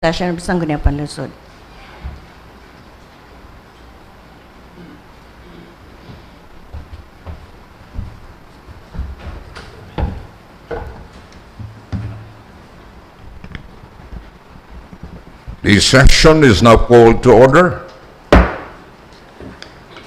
Session of Sangguniang Panlungsod. The session is now called to order.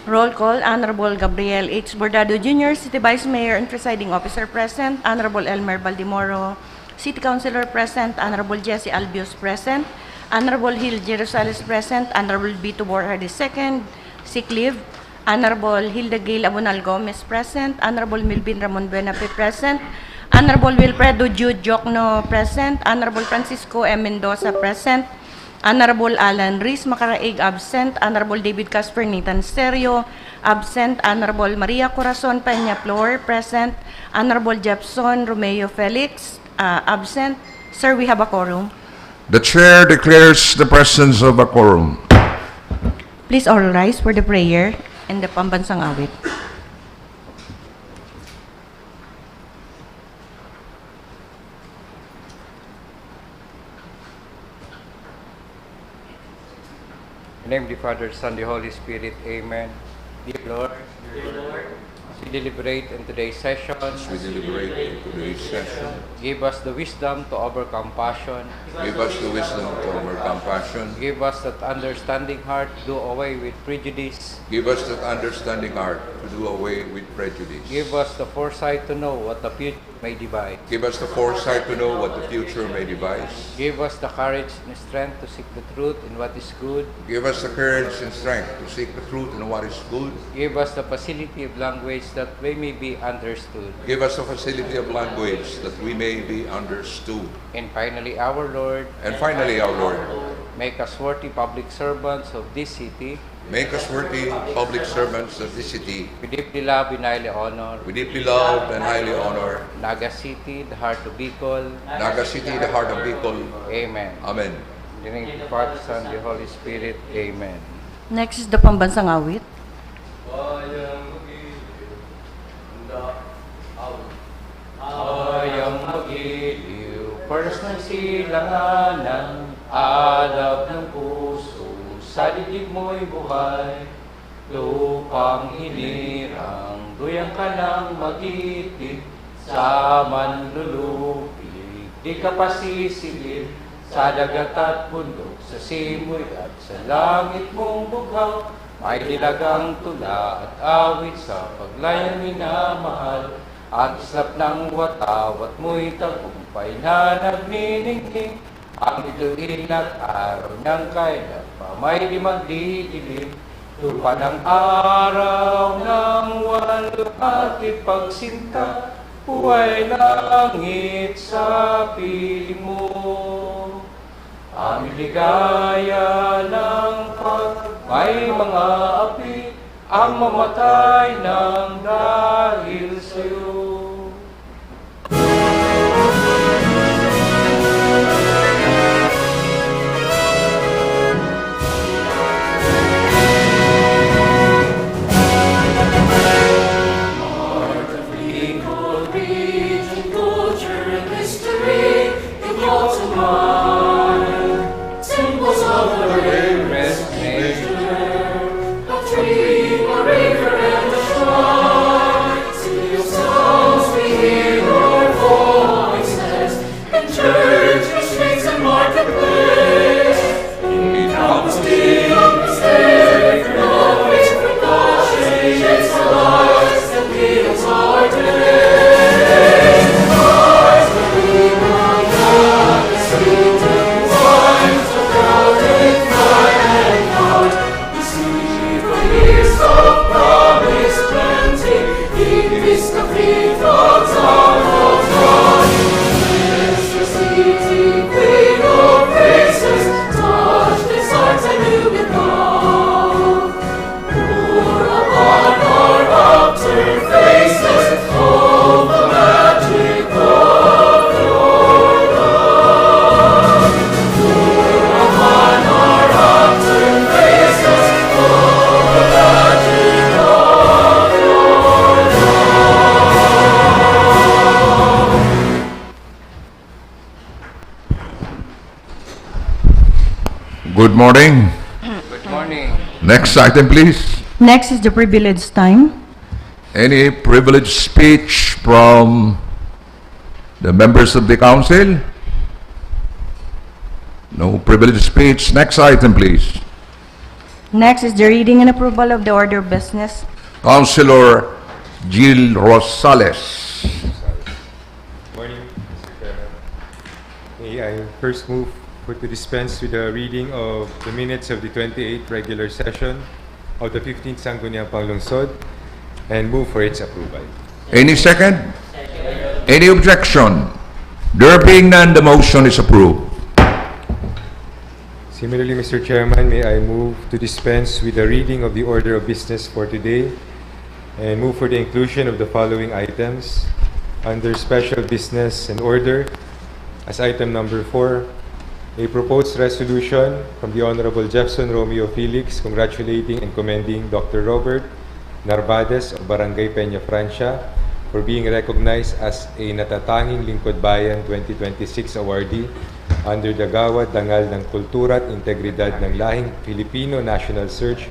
Roll call, Honorable Gabriel H. Bordado Jr., City Vice Mayor and Presiding Officer present, Honorable Elmer Baldimoro, City Councilor present, Honorable Jesse Albios present, Honorable Gil Jerusales present, Honorable Vito Borja II, sick leave, Honorable Hilda Gail Abonal Gomez present, Honorable Milvin Ramon Buenape present, Honorable Wilfredo Jude Jocno present, Honorable Francisco M. Mendoza present, Honorable Alan Riz Macaraig absent, Honorable David Casper Nitan Serio absent, Honorable Maria Corazon Peña Flor present, Honorable Jepson Romeo Felix absent. Sir, we have a quorum. The chair declares the presence of a quorum. Please all rise for the prayer and the pambansang awit. In the name of the Father, Son, the Holy Spirit. Amen. Dear Lord, as we deliberate in today's session, give us the wisdom to overcome passion. Give us the wisdom to overcome passion. Give us that understanding heart to do away with prejudice. Give us that understanding heart to do away with prejudice. Give us the foresight to know what the future may devise. Give us the foresight to know what the future may devise. Give us the courage and strength to seek the truth in what is good. Give us the courage and strength to seek the truth in what is good. Give us the facility of language that we may be understood. Give us the facility of language that we may be understood. And finally, our Lord, Our Lord, make us worthy public servants of this city. make us worthy public servants of this city. We deeply love and highly honor We deeply love and highly honor Naga City, the heart of Bicol. Naga City, the heart of Bicol. Amen. Amen. In the name of the Father, Son, and the Holy Spirit. Amen. Next is the pambansang awit. Ayang magiliw, paras ng silanganan, alab ng puso, sa dibdib mo'y buhay. Lupang hinirang, duyang ka ng magitid, sa manlulupig, di ka pasisilid, sa dagat at bundok, sa simoy at sa langit mong bughaw, may dilagang tula at awit sa paglayang minamahal, at islap ng watawat mo'y tagumpay na nagniningning, ang ituin at araw ng kailan pa may di magdidilim, lupa ng araw ng waluhati pagsinta, buhay langit sa piling mo. Ang ligaya ng may mga api, ang mamatay ng dahil sa'yo. Tree, a river, and a shore, see your Good morning. Good morning. Next item, please. Next is the privilege time. Any privileged speech from the members of the council? No privileged speech. Next item, please. Next is the reading and approval of the order of business. Councilor Jill Rosales. Morning, Mr. Chairman. May I first move to dispense with the reading of the minutes of the 28th regular session of the 15th Sangguniang Panlungsod and move for its approval. Any second? Any objection? There being none, the motion is approved. Similarly, Mr. Chairman, may I move to dispense with the reading of the order of business for today and move for the inclusion of the following items under special business and order as item number 4, a proposed resolution from the Honorable Jefferson Romeo Felix congratulating and commending Dr. Robert Narvades of Barangay Peña Francia for being recognized as a Natatanging Lingkod Bayan 2026 awardee under the Gawad Dangal ng Kultura at Integridad ng Lahing Filipino National Search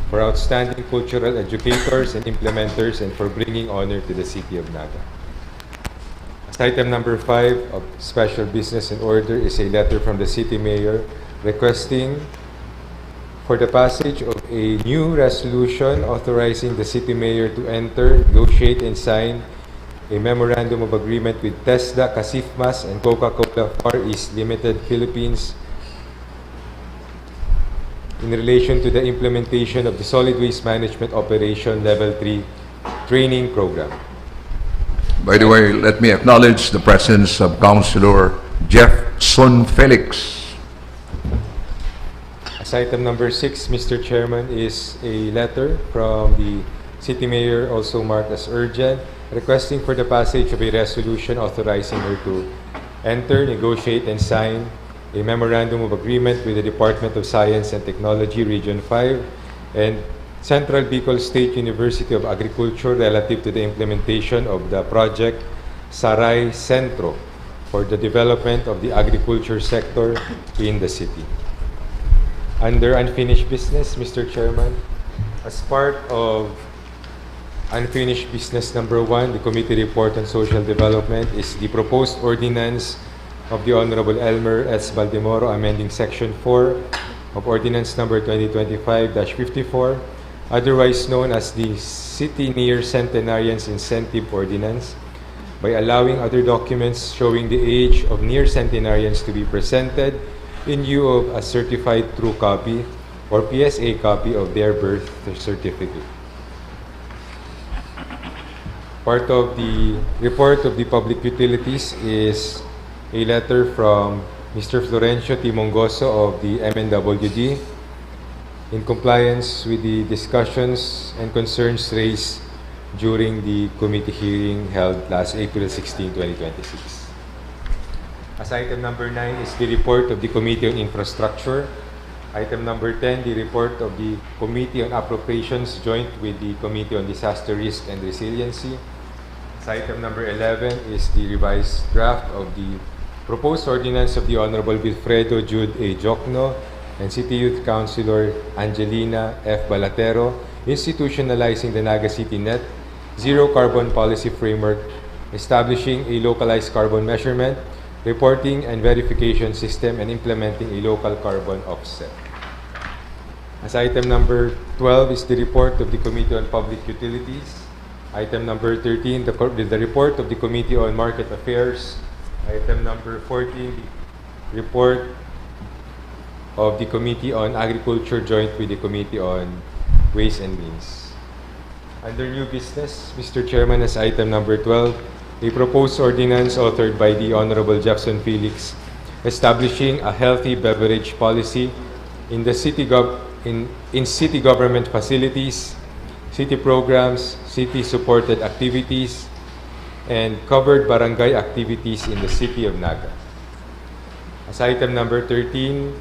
for outstanding cultural educators and implementers and for bringing honor to the city of Naga. Item number 5 of special business and order is a letter from the City Mayor requesting for the passage of a new resolution authorizing the City Mayor to enter, negotiate, and sign a Memorandum of Agreement with TESDA, Casifmas, and Coca-Cola Far East Limited Philippines in relation to the implementation of the Solid Waste Management Operation Level 3 Training Program. By the way, let me acknowledge the presence of Councilor Jefferson Felix. As item number 6, Mr. Chairman, is a letter from the City Mayor, also marked as urgent, requesting for the passage of a resolution authorizing her to enter, negotiate, and sign a Memorandum of Agreement with the Department of Science and Technology, Region 5, and Central Bicol State University of Agriculture relative to the implementation of the project Saray Centro for the development of the agriculture sector in the city. Under unfinished business, Mr. Chairman, as part of unfinished business number 1, the Committee Report on Social Development is the proposed ordinance of the Honorable Elmer S. Baldemoro amending Section 4 of Ordinance number 2025-54, otherwise known as the City Near Centenarians Incentive Ordinance, by allowing other documents showing the age of near centenarians to be presented in lieu of a certified true copy or PSA copy of their birth certificate. Part of the report of the Public Utilities is a letter from Mr. Florencio Timongoso of the MNWD in compliance with the discussions and concerns raised during the committee hearing held last April 16, 2026. As item number 9 is the report of the Committee on Infrastructure. Item number 10, the report of the Committee on Appropriations joint with the Committee on Disaster Risk and Resiliency. As item number 11 is the revised draft of the proposed ordinance of the Honorable Wilfredo Jude A. Jocno and City Youth Councilor Angelina F. Balatero, institutionalizing the Naga City Net Zero Carbon Policy Framework, establishing a localized carbon measurement, reporting and verification system, and implementing a local carbon offset. As item number 12 is the report of the Committee on Public Utilities. Item number 13, the report of the Committee on Market Affairs. Item number 14, the report of the Committee on Agriculture joint with the Committee on Ways and Means. Under new business, Mr. Chairman, as item number 12, a proposed ordinance authored by the Honorable Jefferson Felix establishing a healthy beverage policy in the city government facilities, city programs, city-supported activities, and covered barangay activities in the city of Naga. As item number 13,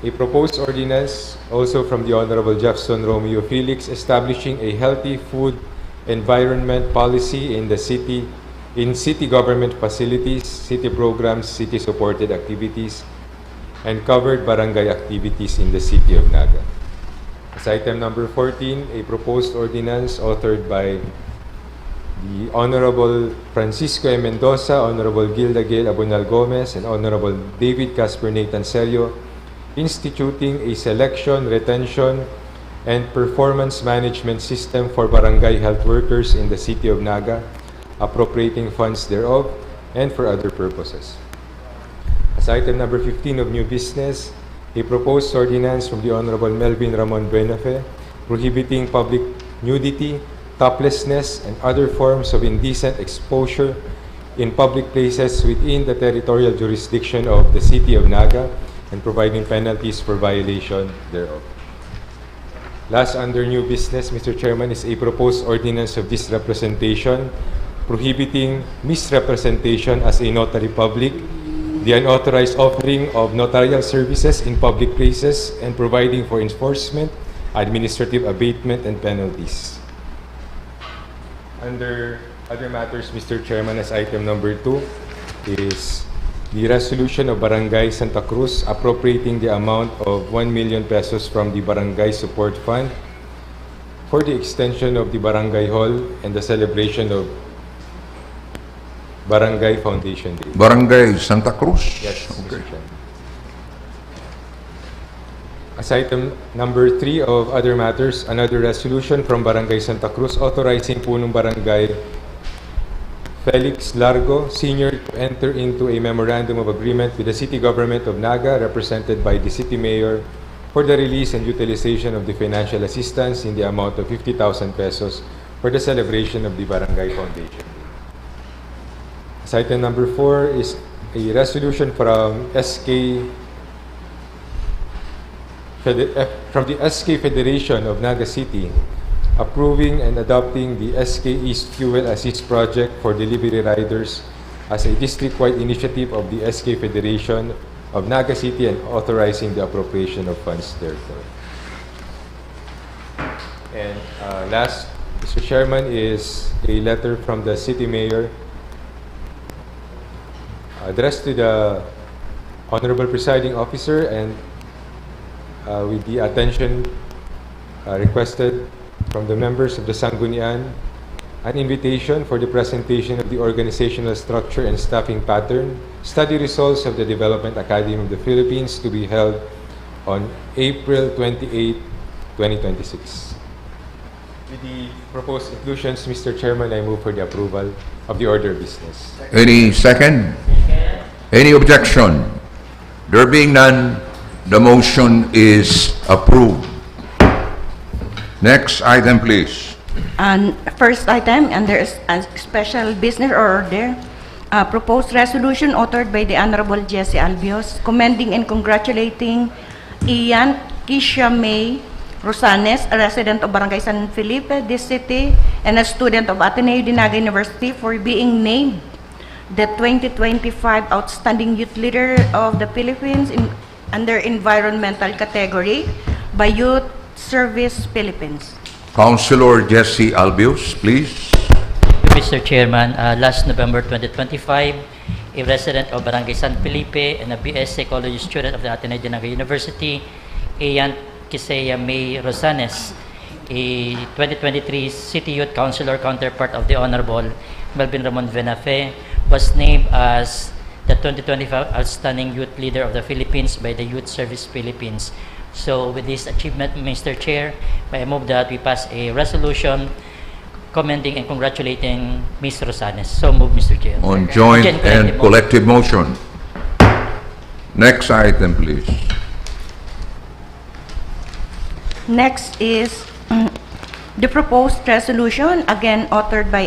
a proposed ordinance also from the Honorable Jefferson Romeo Felix establishing a healthy food environment policy in the city, in city government facilities, city programs, city-supported activities, and covered barangay activities in the city of Naga. As item number 14, a proposed ordinance authored by the Honorable Francisco M. Mendoza, Honorable Gilda Gail Abunal Gomez, and Honorable David Casper Nathan Celio, instituting a selection, retention, and performance management system for barangay health workers in the city of Naga, appropriating funds thereof, and for other purposes. As item number 15 of new business, a proposed ordinance from the Honorable Melvin Ramon Buenafe prohibiting public nudity, toplessness, and other forms of indecent exposure in public places within the territorial jurisdiction of the city of Naga and providing penalties for violation thereof. Last, under new business, Mr. Chairman, is a proposed ordinance of misrepresentation prohibiting misrepresentation as a notary public, the unauthorized offering of notarial services in public places, and providing for enforcement, administrative abatement, and penalties. Under other matters, Mr. Chairman, as item number 2 is the resolution of Barangay Santa Cruz appropriating the amount of 1 million pesos from the Barangay Support Fund for the extension of the Barangay Hall and the celebration of Barangay Foundation Day. Barangay Santa Cruz? Yes, Okay. Mr. Chairman. As item number 3 of other matters, another resolution from Barangay Santa Cruz authorizing punong Barangay Felix Largo, Sr. to enter into a memorandum of agreement with the City Government of Naga, represented by the City Mayor, for the release and utilization of the financial assistance in the amount of 50,000 pesos for the celebration of the Barangay Foundation. As item number 4 is a resolution from the SK Federation of Naga City approving and adopting the SK East Fuel Assist Project for delivery riders as a district-wide initiative of the SK Federation of Naga City and authorizing the appropriation of funds therefore. And last, Mr. Chairman, is a letter from the City Mayor addressed to the Honorable Presiding Officer and with the attention requested from the members of the Sangguniang, an invitation for the presentation of the organizational structure and staffing pattern, study results of the Development Academy of the Philippines to be held on April 28, 2026. With the proposed inclusions, Mr. Chairman, I move for the approval of the order of business. Any second? Any objection? There being none, the motion is approved. Next item, please. And first item, and there is a special business order, proposed resolution authored by the Honorable Jesse Albios, commending and congratulating Ian Kisha May Rosanes, a resident of Barangay San Felipe, this city, and a student of LGU-Naga University for being named the 2025 Outstanding Youth Leader of the Philippines under environmental category by Youth Service Philippines. Councilor Jesse Albios, please. Mr. Chairman, last November 2025, a resident of Barangay San Felipe and a BS Psychology student of the LGU-Naga University, Ian Kisea May Rosanes, a 2023 City Youth Councilor counterpart of the Honorable Melvin Ramon Buenafe, was named as the 2025 Outstanding Youth Leader of the Philippines by the Youth Service Philippines. So with this achievement, Mr. Chair, I move that we pass a resolution commending and congratulating Ms. Rosanes. So move, Mr. Chair. On joint and collective motion. Next item, please. Next is the proposed resolution, again authored by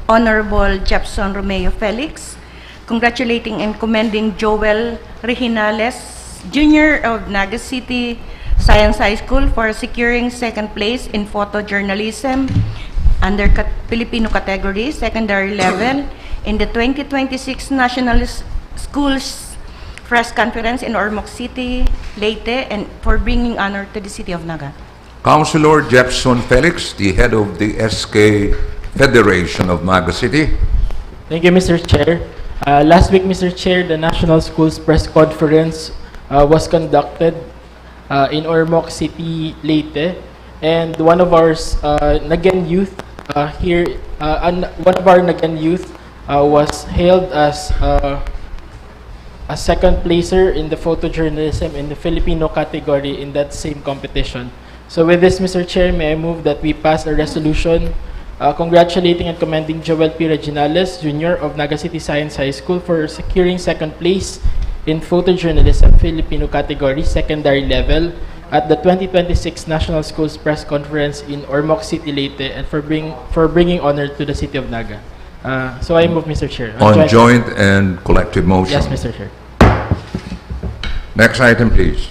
Honorable Jefferson Romeo Felix, congratulating and commending Joel Reginales, Jr. of Naga City Science High School for securing second place in photojournalism under Filipino category, secondary level, in the 2026 National Schools Press Conference in Ormoc City, Leyte, and for bringing honor to the city of Naga. Councilor Jefferson Felix, the head of the SK Federation of Naga City. Thank you, Mr. Chair. Last week, Mr. Chair, the National Schools Press Conference was conducted in Ormoc City, Leyte, and one of our Nagan youth was hailed as a second placer in the photojournalism in the Filipino category in that same competition. So with this, Mr. Chair, may I move that we pass a resolution congratulating and commending Joel P. Reginales, Jr. of Naga City Science High School for securing second place in photojournalism Filipino category secondary level at the 2026 National Schools Press Conference in Ormoc City, Leyte, and for bringing honor to the city of Naga. So I move, Mr. Chair. On joint and collective motion. Yes, Mr. Chair. Next item, please.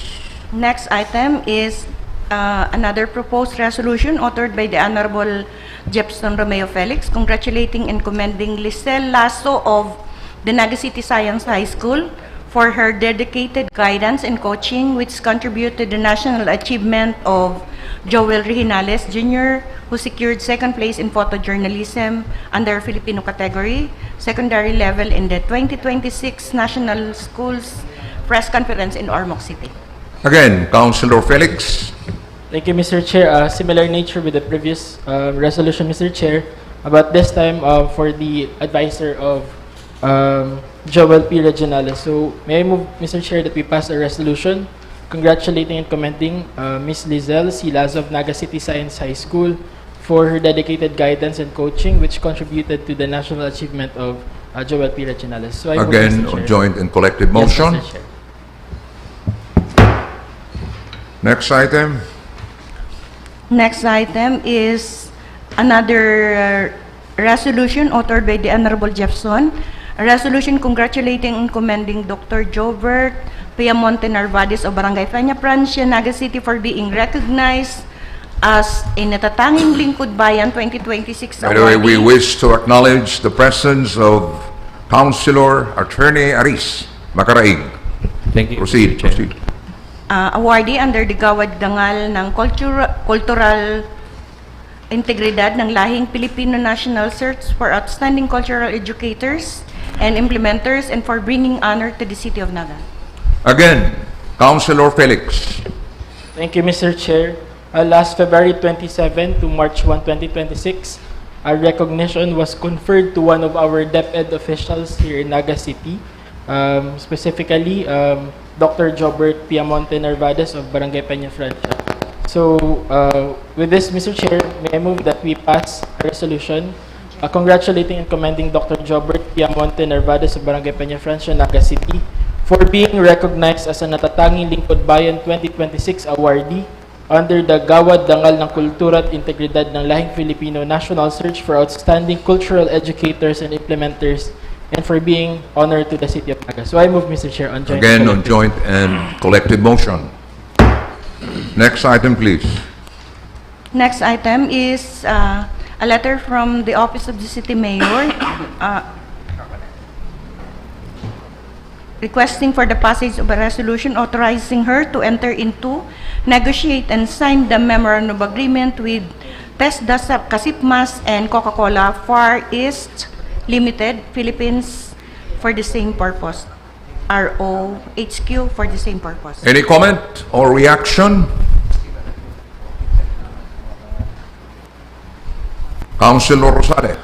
Next item is another proposed resolution authored by the Honorable Jefferson Romeo Felix, congratulating and commending Lisel Lasso of the Naga City Science High School for her dedicated guidance and coaching, which contributed to the national achievement of Joel Reginales, Jr., who secured second place in photojournalism under Filipino category, secondary level in the 2026 National Schools Press Conference in Ormoc City. Again, Councilor Felix. Thank you, Mr. Chair. Similar nature with the previous resolution, Mr. Chair, but this time for the advisor of Joel P. Reginales. So may I move, Mr. Chair, that we pass a resolution congratulating and commending Ms. Lizelle C. Lazo of Naga City Science High School for her dedicated guidance and coaching, which contributed to the national achievement of Joel P. Reginales. So I move, Again, Mr. Chair. on joint and collective Yes, motion. Mr. Chair. Next item. Next item is another resolution authored by the Honorable Jefferson, a resolution congratulating and commending Dr. Jobert Piamonte Narvades of Barangay Peña Francia, Naga City for being recognized as a natatanging lingkod bayan 2026 By the way, we awardee. wish to acknowledge the presence of Councilor Attorney Aris Macaraig. Thank you. Proceed, Mr. Chair. proceed. Awardee under the Gawad Dangal ng Cultural Integridad ng Lahing Filipino National Search for Outstanding Cultural Educators and Implementers and for bringing honor to the city of Naga. Again, Councilor Felix. Thank you, Mr. Chair. Last February 27 to March 1, 2026, a recognition was conferred to one of our DepEd officials here in Naga City, specifically Dr. Jobert Piamonte Narvades of Barangay Peña Francia. So, with this, Mr. Chair, may I move that we pass a resolution congratulating and commending Dr. Jobert Piamonte Narvades of Barangay Peña Francia, Naga City, for being recognized as a Natatanging Lingkod Bayan 2026 awardee under the Gawad Dangal ng Kultura at Integridad ng Lahing Filipino National Search for Outstanding Cultural Educators and Implementers and for being honored to the city of Naga. So I move, Mr. Chair, on joint. Again, on joint and collective motion. Next item, please. Next item is a letter from the Office of the City Mayor requesting for the passage of a resolution authorizing her to enter into, negotiate, and sign the memorandum of agreement with TESDA Kasipmas and Coca-Cola Far East Limited, Philippines, for the same purpose. ROHQ for the same purpose. Any comment or reaction? Councilor Rosales.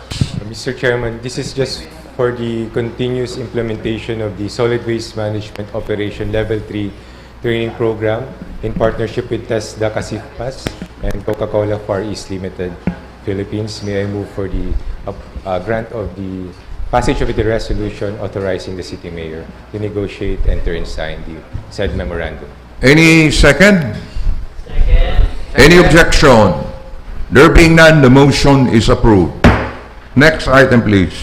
Mr. Chairman, this is just for the continuous implementation of the Solid Waste Management Operation Level 3 training program in partnership with TESDA Kasipmas and Coca-Cola Far East Limited, Philippines. May I move for the grant of the passage of the resolution authorizing the City Mayor to negotiate, enter, and sign the said memorandum. Any second? Second. Any objection? There being none, the motion is approved. Next item, please.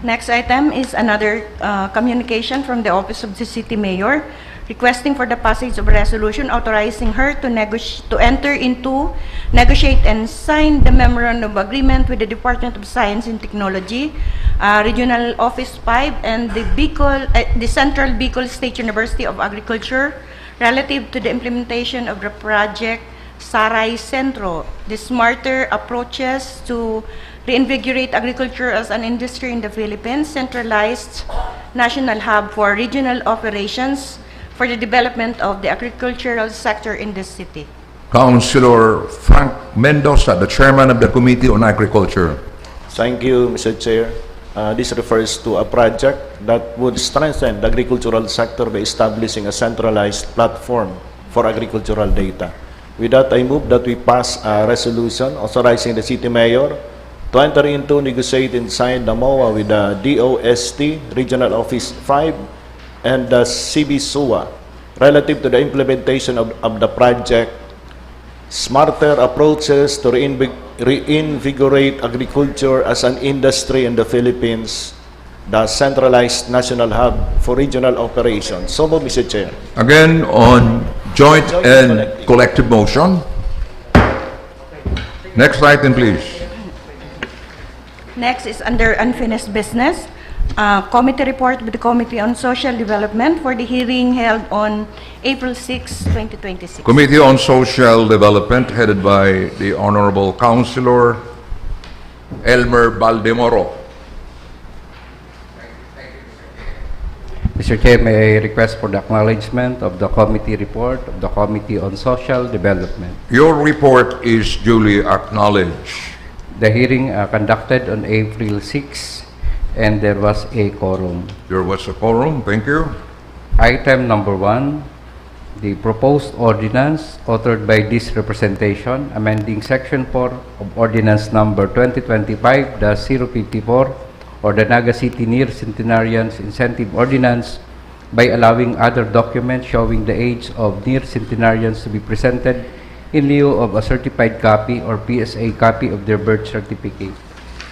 Next item is another communication from the Office of the City Mayor requesting for the passage of a resolution authorizing her to enter into, negotiate, and sign the memorandum of agreement with the Department of Science and Technology, Regional Office 5, and the Central Bicol State University of Agriculture relative to the implementation of the project Saray Centro, the smarter approaches to reinvigorate agriculture as an industry in the Philippines, centralized national hub for regional operations for the development of the agricultural sector in this city. Councilor Frank Mendoza, the chairman of the Committee on Agriculture. Thank you, Mr. Chair. This refers to a project that would strengthen the agricultural sector by establishing a centralized platform for agricultural data. With that, I move that we pass a resolution authorizing the city mayor to enter into, negotiate, and sign the MOA with the DOST, Regional Office 5, and the CBSUA relative to the implementation of the project Smarter Approaches to Reinvigorate Agriculture as an Industry in the Philippines, the Centralized National Hub for Regional Operations. So move, Mr. Chair. Again, on joint and collective motion. Next item, please. Next is under unfinished business. Committee report with the Committee on Social Development for the hearing held on April 6, 2026. Committee on Social Development, headed by the Honorable Councilor Elmer Baldemoro. Mr. Chair, may I request for the acknowledgement of the committee report of the Committee on Social Development. Your report is duly acknowledged. The hearing conducted on April 6, and there was a quorum. There was a quorum. Thank you. Item number 1, the proposed ordinance authored by this representation, amending Section 4 of Ordinance number 2025-054, or the Naga City Near Centenarians Incentive Ordinance, by allowing other documents showing the age of near centenarians to be presented in lieu of a certified copy or PSA copy of their birth certificate.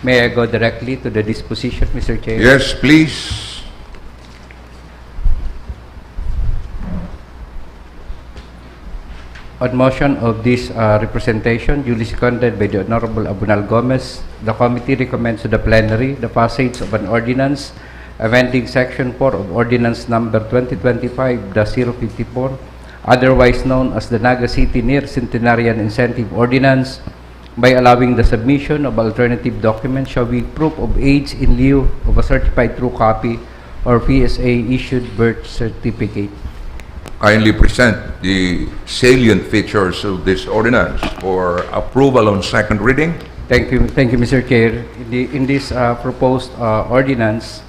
May I go directly to the disposition, Mr. Chair? Yes, please. On motion of this representation, duly seconded by the Honorable Abunal Gomez, the committee recommends to the plenary the passage of an ordinance amending Section 4 of Ordinance number 2025-054, otherwise known as the Naga City Near Centenarian Incentive Ordinance, by allowing the submission of alternative documents showing proof of age in lieu of a certified true copy or PSA issued birth certificate. Kindly present the salient features of this ordinance for approval on second reading. Thank you, Mr. Chair. In this proposed ordinance,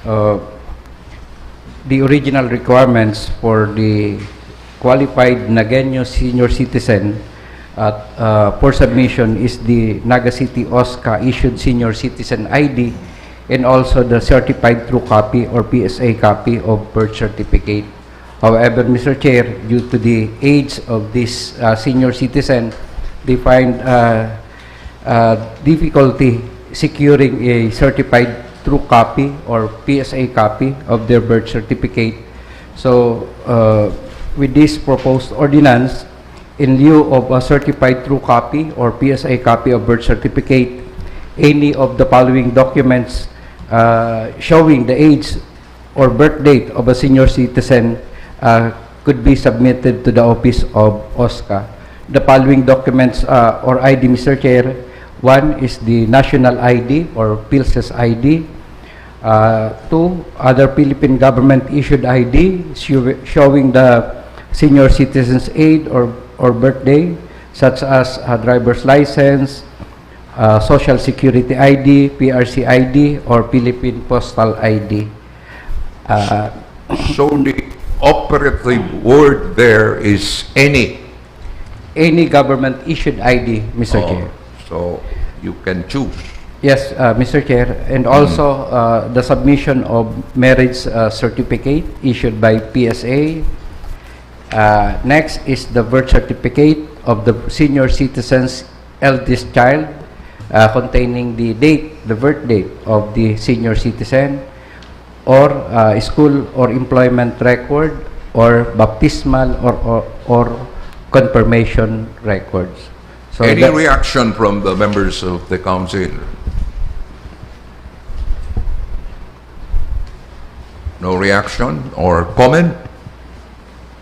the original requirements for the qualified Nagueño senior citizen for submission is the Naga City OSCA issued senior citizen ID, and also the certified true copy or PSA copy of birth certificate. However, Mr. Chair, due to the age of this senior citizen, they find difficulty securing a certified true copy or PSA copy of their birth certificate. So, with this proposed ordinance, in lieu of a certified true copy or PSA copy of birth certificate, any of the following documents showing the age or birth date of a senior citizen could be submitted to the office of OSCA. The following documents or ID, Mr. Chair: one is the national ID or PhilSys ID. Two, other Philippine government issued ID showing the senior citizen's age or birthday, such as a driver's license, Social Security ID, PRC ID, or Philippine Postal ID. So the operative word there is any. Any government issued ID, Mr. Chair. So you can choose. Yes, Mr. Chair, and also the submission of marriage certificate issued by PSA. Next is the birth certificate of the senior citizen's eldest child, containing the date, the birth date of the senior citizen, or school or employment record, or baptismal or confirmation records. So Any reaction from the members of the council? No reaction or comment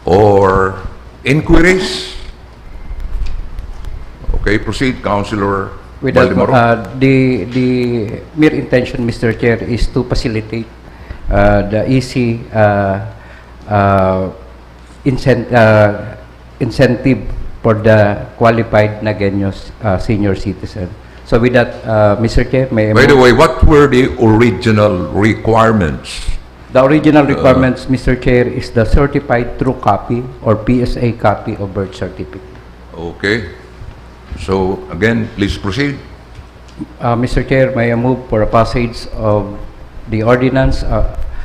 or inquiries? Okay, proceed, Councilor Without, Baldemoro. the mere intention, Mr. Chair, is to facilitate the easy incentive for the qualified Nagueños senior citizen. So with that, Mr. Chair, may I By the move- way, what were the original requirements? The original requirements, Mr. Chair, is the certified true copy or PSA copy of birth certificate. Okay. So, again, please proceed. Mr. Chair, may I move for a passage of the ordinance,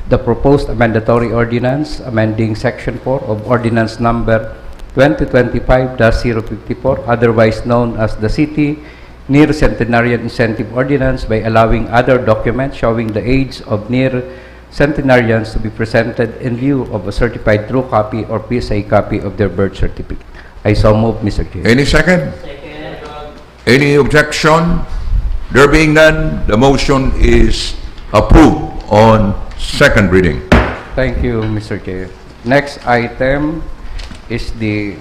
the proposed mandatory ordinance amending Section 4 of Ordinance Number 2025-054, otherwise known as the City Near Centenarian Incentive Ordinance, by allowing other documents showing the age of near centenarians to be presented in lieu of a certified true copy or PSA copy of their birth certificate. I so move, Mr. Chair. Any second? Any objection? There being none, the motion is approved on second reading. Thank you, Mr. Chair. Next item is the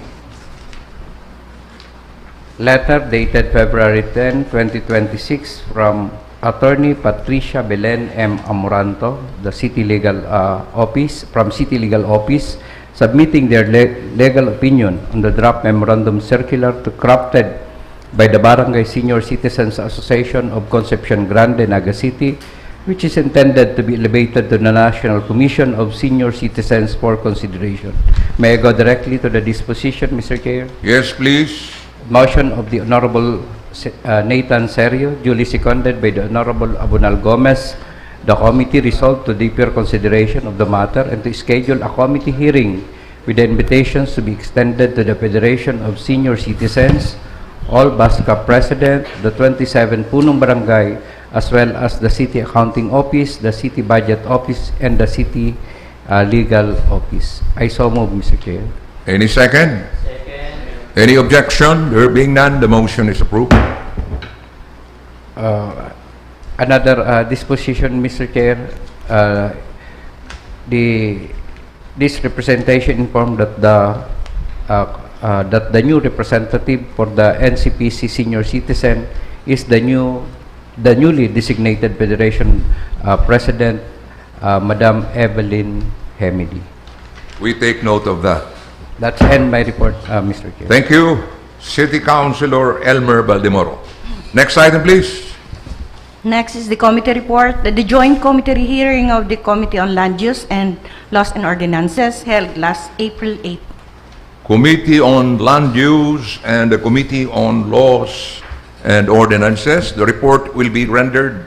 letter dated February 10, 2026 from Attorney Patricia Belen M. Amoranto, the City Legal Office, from City Legal Office, submitting their legal opinion on the draft memorandum circular crafted by the Barangay Senior Citizens Association of Concepcion Grande, Naga City, which is intended to be elevated to the National Commission of Senior Citizens for consideration. May I go directly to the disposition, Mr. Chair? Yes, please. Motion of the Honorable Nathan Serio, duly seconded by the Honorable Abunal Gomez. The committee resolved to deeper consideration of the matter and to schedule a committee hearing with the invitations to be extended to the Federation of Senior Citizens, all BASCA President, the 27 Punong Barangay, as well as the City Accounting Office, the City Budget Office, and the City Legal Office. I so move, Mr. Chair. Any second? Any objection? There being none, the motion is approved. Another disposition, Mr. Chair, this representation informed that the new representative for the NCPC senior citizen is the newly designated Federation President, Madam Evelyn Hemedy. We take note of that. That's end my report, Mr. Chair. Thank you, City Councilor Elmer Baldemoro. Next item, please. Next is the committee report. The joint committee hearing of the Committee on Land Use and Laws and Ordinances held last April 8. Committee on Land Use and the Committee on Laws and Ordinances. The report will be rendered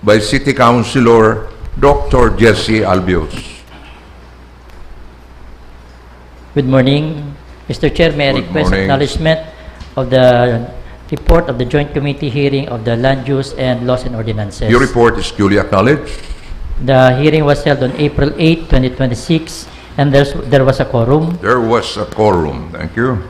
by City Councilor Dr. Jesse Albios. Good morning, Mr. Chair. May I Good request morning. acknowledgement of the report of the joint committee hearing of the Land Use and Laws and Ordinances. Your report is duly acknowledged. The hearing was held on April 8, 2026, and there was a quorum. There was a quorum. Thank you.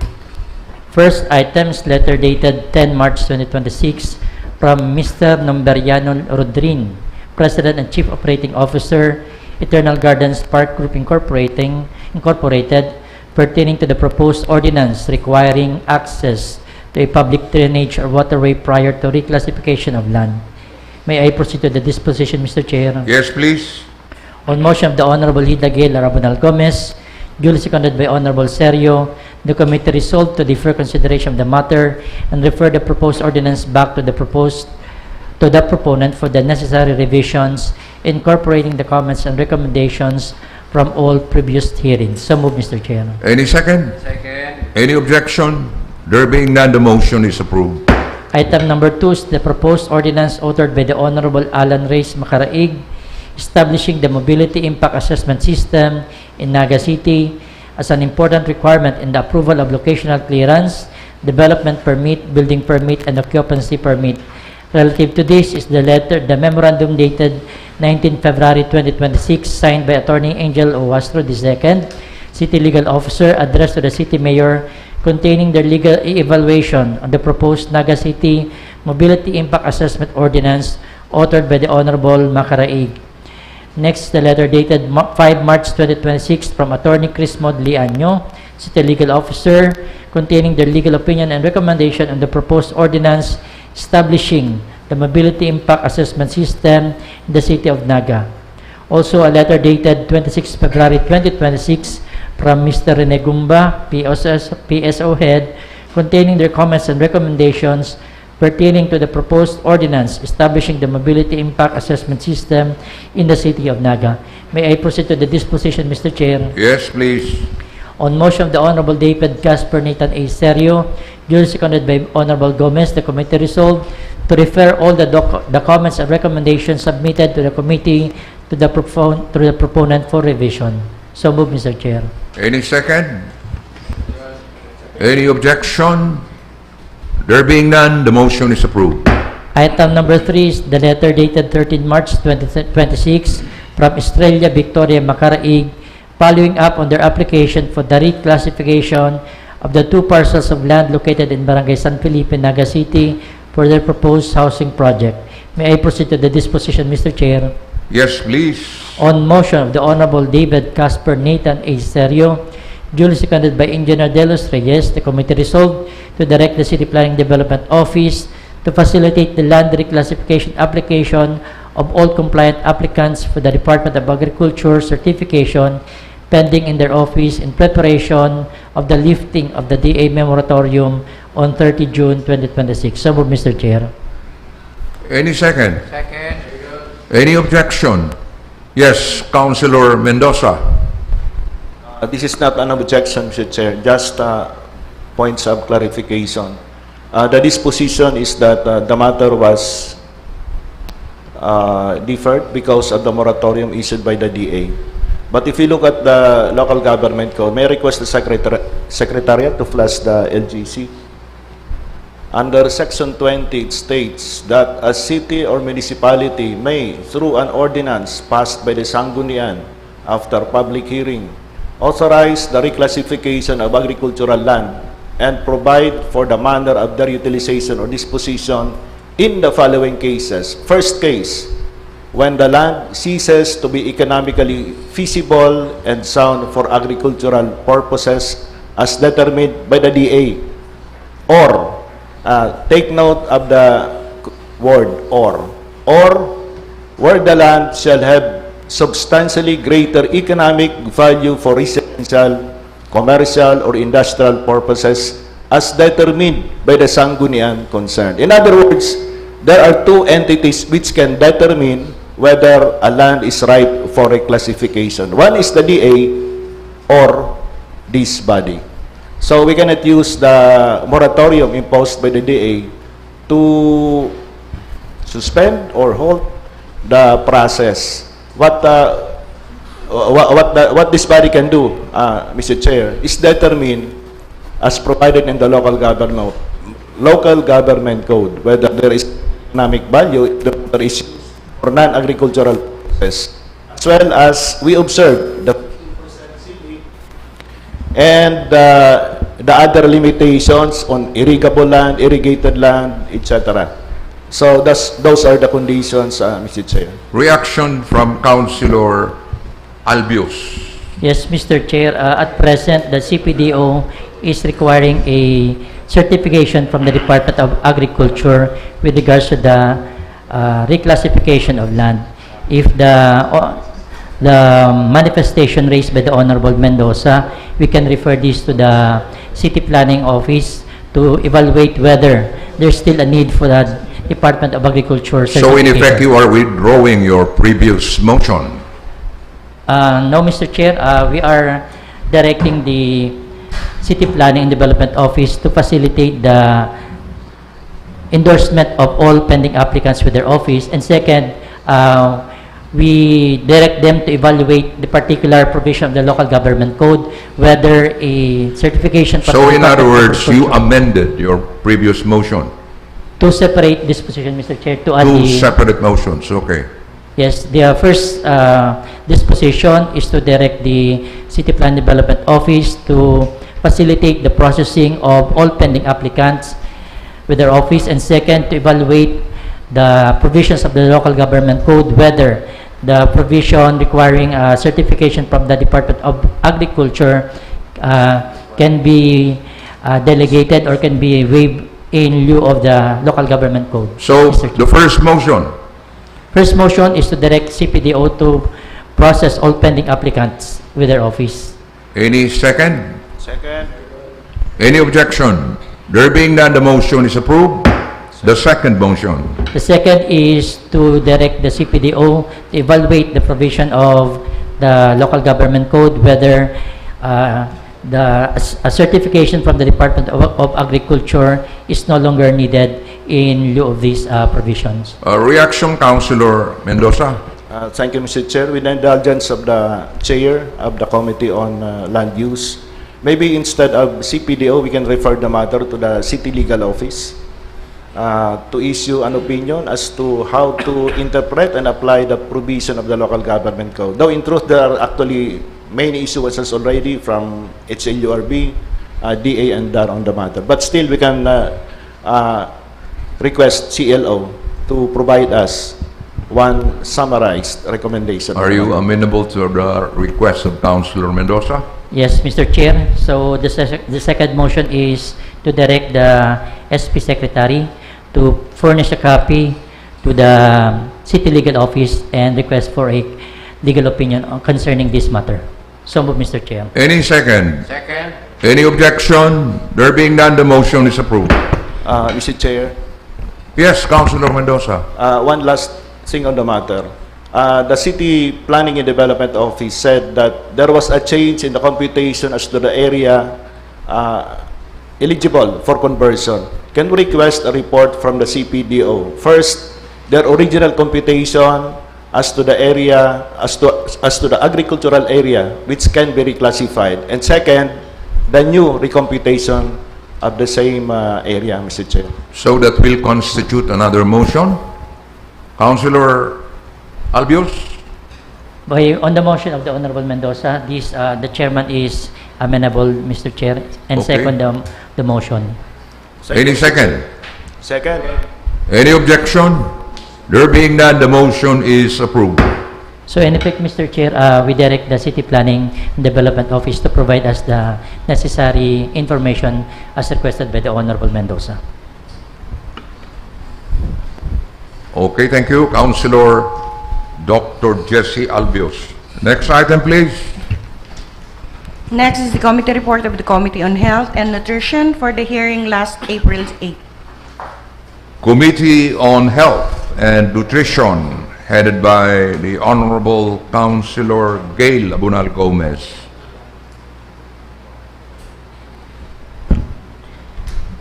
First items, letter dated 10 March 2026 from Mr. Nomberiano Rodrin, President and Chief Operating Officer, Eternal Gardens Park Group Incorporated, pertaining to the proposed ordinance requiring access to a public drainage or waterway prior to reclassification of land. May I proceed to the disposition, Mr. Chair? Yes, please. On motion of the Honorable Lida Gail Arabonal Gomez, duly seconded by Honorable Serio, the committee resolved to defer consideration of the matter and refer the proposed ordinance back to the proponent for the necessary revisions, incorporating the comments and recommendations from all previous hearings. So move, Mr. Chair. Any second? Second. Any objection? There being none, the motion is approved. Item number 2 is the proposed ordinance authored by the Honorable Alan Reyes Macaraig, establishing the mobility impact assessment system in Naga City as an important requirement in the approval of locational clearance, development permit, building permit, and occupancy permit. Relative to this is the memorandum dated 19 February 2026, signed by Attorney Angel Owastro II, City Legal Officer, addressed to the City Mayor, containing their legal evaluation on the proposed Naga City Mobility Impact Assessment Ordinance authored by the Honorable Macaraig. Next, the letter dated 5 March 2026 from Attorney Chris Modliaño, City Legal Officer, containing their legal opinion and recommendation on the proposed ordinance establishing the Mobility Impact Assessment System in the City of Naga. Also, a letter dated 26 February 2026 from Mr. Rene Gumba, PSO Head, containing their comments and recommendations pertaining to the proposed ordinance establishing the mobility impact assessment system in the city of Naga. May I proceed to the disposition, Mr. Chair? Yes, please. On motion of the Honorable David Casper Nathan A. Serio, duly seconded by Honorable Gomez, the committee resolved to refer all the comments and recommendations submitted to the committee to the proponent for revision. So moved, Mr. Chair. Any second? Any objection? There being none, the motion is approved. Item number 3 is the letter dated 13 March 2026 from Estrella Victoria Macaraig, following up on their application for the reclassification of the 2 parcels of land located in Barangay San Felipe, Naga City for their proposed housing project. May I proceed to the disposition, Mr. Chair? Yes, please. On motion of the Honorable David Casper Nathan A. Serio, duly seconded by Engineer Delos Reyes, the committee resolved to direct the City Planning Development Office to facilitate the land reclassification application of all compliant applicants for the Department of Agriculture certification pending in their office in preparation of the lifting of the DA moratorium on 30 June 2026. So moved, Mr. Chair. Any second? Second. Any objection? Yes, Councilor Mendoza. This is not an objection, Mr. Chair, just points of clarification. The disposition is that the matter was deferred because of the moratorium issued by the DA. But if you look at the local government code, may I request the Secretariat to flash the LGC? Under Section 20, it states that a city or municipality may, through an ordinance passed by the Sangguniang after public hearing, authorize the reclassification of agricultural land and provide for the manner of their utilization or disposition in the following cases. First case, when the land ceases to be economically feasible and sound for agricultural purposes as determined by the DA, or take note of the word or where the land shall have substantially greater economic value for residential, commercial, or industrial purposes as determined by the Sangguniang concerned. In other words, there are 2 entities which can determine whether a land is ripe for reclassification. One is the DA or this body. So we cannot use the moratorium imposed by the DA to suspend or hold the process. What this body can do, Mr. Chair, is determine as provided in the local government code whether there is economic value, if there is for non-agricultural purposes, as well as we observe the and the other limitations on irrigable land, irrigated land, etc. So those are the conditions, Mr. Chair. Reaction from Councilor Albios. Yes, Mr. Chair. At present, the CPDO is requiring a certification from the Department of Agriculture with regards to the reclassification of land. If the manifestation raised by the Honorable Mendoza, we can refer this to the City Planning Office to evaluate whether there's still a need for the Department of Agriculture certification. So in effect, you are withdrawing your previous motion? No, Mr. Chair. We are directing the City Planning and Development Office to facilitate the endorsement of all pending applicants with their office. And second, we direct them to evaluate the particular provision of the local government code, whether a certification... So in other words, you amended your previous motion? To separate disposition, Mr. Chair, to add Two separate motions, okay. Yes, the first disposition is to direct the City Plan Development Office to facilitate the processing of all pending applicants with their office, and second, to evaluate the provisions of the local government code, whether the provision requiring certification from the Department of Agriculture can be delegated or can be waived in lieu of the local government code. So the first motion? First motion is to direct CPDO to process all pending applicants with their office. Any second? Second. Any objection? There being none, the motion is approved. The second motion. The second is to direct the CPDO to evaluate the provision of the local government code, whether a certification from the Department of Agriculture is no longer needed in lieu of these provisions. Reaction, Councilor Mendoza. Thank you, Mr. Chair. With the indulgence of the Chair of the Committee on Land Use, maybe instead of CPDO, we can refer the matter to the City Legal Office to issue an opinion as to how to interpret and apply the provision of the local government code. Though in truth, there are actually many issues already from HLURB, DA, and DAR on the matter. But still, we can request CLO to provide us one summarized recommendation. Are you amenable to the request of Councilor Mendoza? Yes, Mr. Chair. So the second motion is to direct the SP Secretary to furnish a copy to the City Legal Office and request for a legal opinion concerning this matter. So move, Mr. Chair. Any second? Second. Any objection? There being none, the motion is approved. Mr. Chair, Yes, Councilor Mendoza. one last thing on the matter. The City Planning and Development Office said that there was a change in the computation as to the area eligible for conversion. Can we request a report from the CPDO? First, their original computation as to the area, as to the agricultural area, which can be reclassified. And second, the new recomputation of the same area, Mr. Chair. So that will constitute another motion. Councilor Albios? On the motion of the Honorable Mendoza, the chairman is amenable, Mr. Chair, and Okay. second the motion. Any second? Second. Any objection? There being none, the motion is approved. So in effect, Mr. Chair, we direct the City Planning and Development Office to provide us the necessary information as requested by the Honorable Mendoza. Okay, thank you. Councilor Dr. Jesse Albios. Next item, please. Next is the committee report of the Committee on Health and Nutrition for the hearing last April 8. Committee on Health and Nutrition, headed by the Honorable Councilor Gail Abunal Gomez.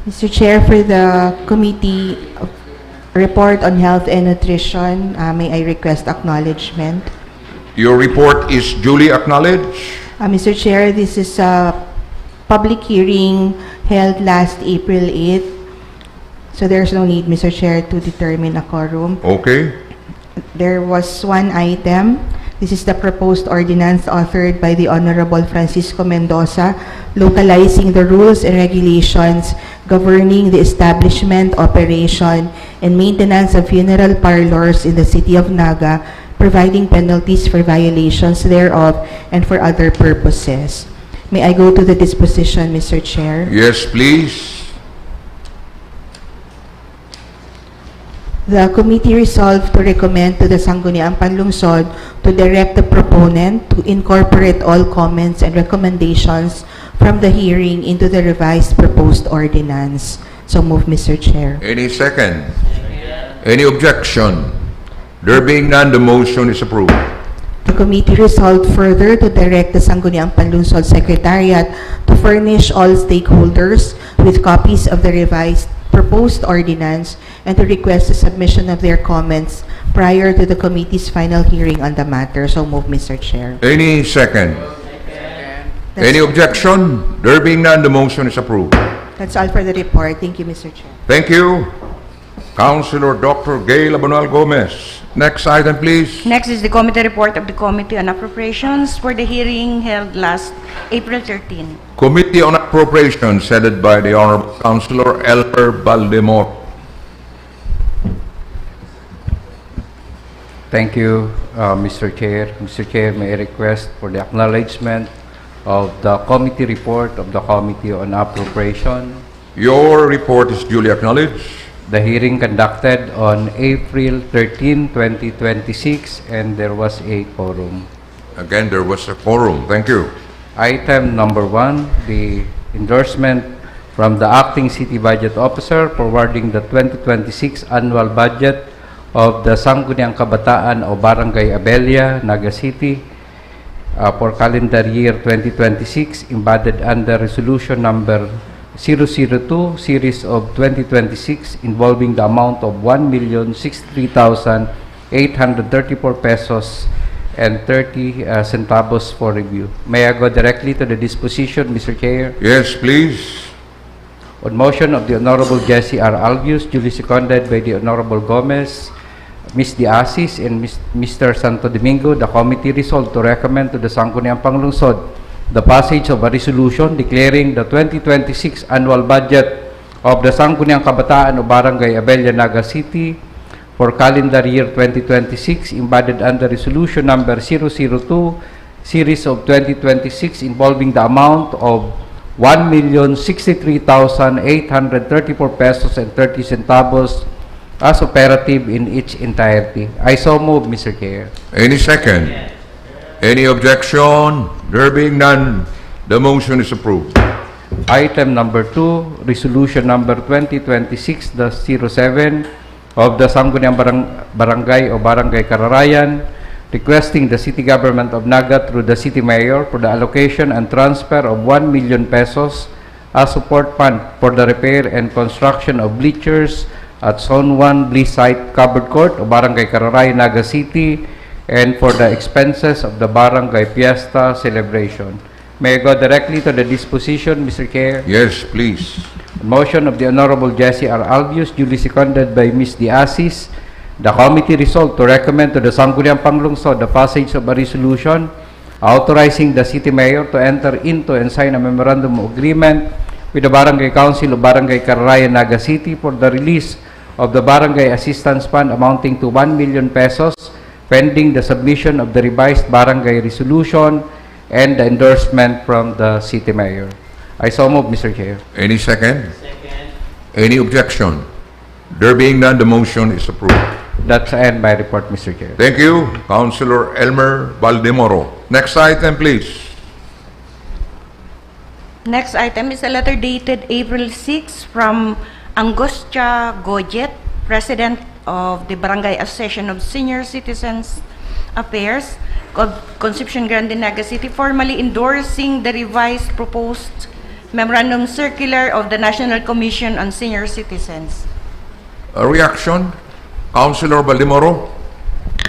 Mr. Chair, for the committee report on health and nutrition, may I request acknowledgement? Your report is duly acknowledged. Mr. Chair, this is a public hearing held last April 8. So there's no need, Mr. Chair, to determine a quorum. Okay. There was one item. This is the proposed ordinance authored by the Honorable Francisco Mendoza, localizing the rules and regulations governing the establishment, operation, and maintenance of funeral parlors in the city of Naga, providing penalties for violations thereof and for other purposes. May I go to the disposition, Mr. Chair? Yes, please. The committee resolved to recommend to the Sangguniang Panlungsod to direct the proponent to incorporate all comments and recommendations from the hearing into the revised proposed ordinance. So move, Mr. Chair. Any second? Any objection? There being none, the motion is approved. The committee resolved further to direct the Sangguniang Panlungsod Secretariat to furnish all stakeholders with copies of the revised proposed ordinance and to request the submission of their comments prior to the committee's final hearing on the matter. So move, Mr. Chair. Any second? Any objection? There being none, the motion is approved. That's all for the report. Thank you, Mr. Chair. Thank you. Councilor Dr. Gail Abunal Gomez. Next item, please. Next is the committee report of the Committee on Appropriations for the hearing held last April 13. Committee on Appropriations, headed by the Honorable Councilor Elmer Baldemoro. Thank you, Mr. Chair. Mr. Chair, may I request for the acknowledgement of the committee report of the Committee on Appropriation. Your report is duly acknowledged. The hearing conducted on April 13, 2026, and there was a quorum. Again, there was a quorum. Thank you. Item number 1, the endorsement from the Acting City Budget Officer forwarding the 2026 annual budget of the Sangguniang Kabataan o Barangay Abella, Naga City for calendar year 2026 embodied under Resolution number 002 series of 2026 involving the amount of 1,063,834 pesos and 30 centavos for review. May I go directly to the disposition, Mr. Chair? Yes, please. On motion of the Honorable Jesse R. Albius, duly seconded by the Honorable Gomez, Ms. De Asis, and Mr. Santo Domingo, the committee resolved to recommend to the Sangguniang Panlungsod the passage of a resolution declaring the 2026 annual budget of the Sangguniang Kabataan o Barangay Abella, Naga City for calendar year 2026 embodied under Resolution number 002 series of 2026 involving the amount of 1,063,834 pesos and 30 centavos as operative in its entirety. I so move, Mr. Chair. Any second? Any objection? There being none, the motion is approved. Item number 2, Resolution number 2026-07 of the Sangguniang Barangay o Barangay Kararayan requesting the City Government of Naga through the City Mayor for the allocation and transfer of 1 million pesos as support fund for the repair and construction of bleachers at Zone 1 Bliss Site Covered Court o Barangay Kararayan, Naga City, and for the expenses of the Barangay Fiesta celebration. May I go directly to the disposition, Mr. Chair? Yes, please. Motion of the Honorable Jesse R. Albius, duly seconded by Ms. De Asis, the committee resolved to recommend to the Sangguniang Panlungsod the passage of a resolution authorizing the City Mayor to enter into and sign a memorandum of agreement with the Barangay Council of Barangay Kararayan, Naga City for the release of the Barangay Assistance Fund amounting to 1 million pesos pending the submission of the revised Barangay Resolution and the endorsement from the City Mayor. I so move, Mr. Chair. Any second? Second. Any objection? There being none, the motion is approved. That's end my report, Mr. Chair. Thank you, Councilor Elmer Baldemoro. Next item, please. Next item is a letter dated April 6 from Angustia Gojet, President of the Barangay Association of Senior Citizens Affairs, Concepcion Grande, Naga City, formally endorsing the revised proposed Memorandum Circular of the National Commission on Senior Citizens. A reaction? Councilor Baldemoro?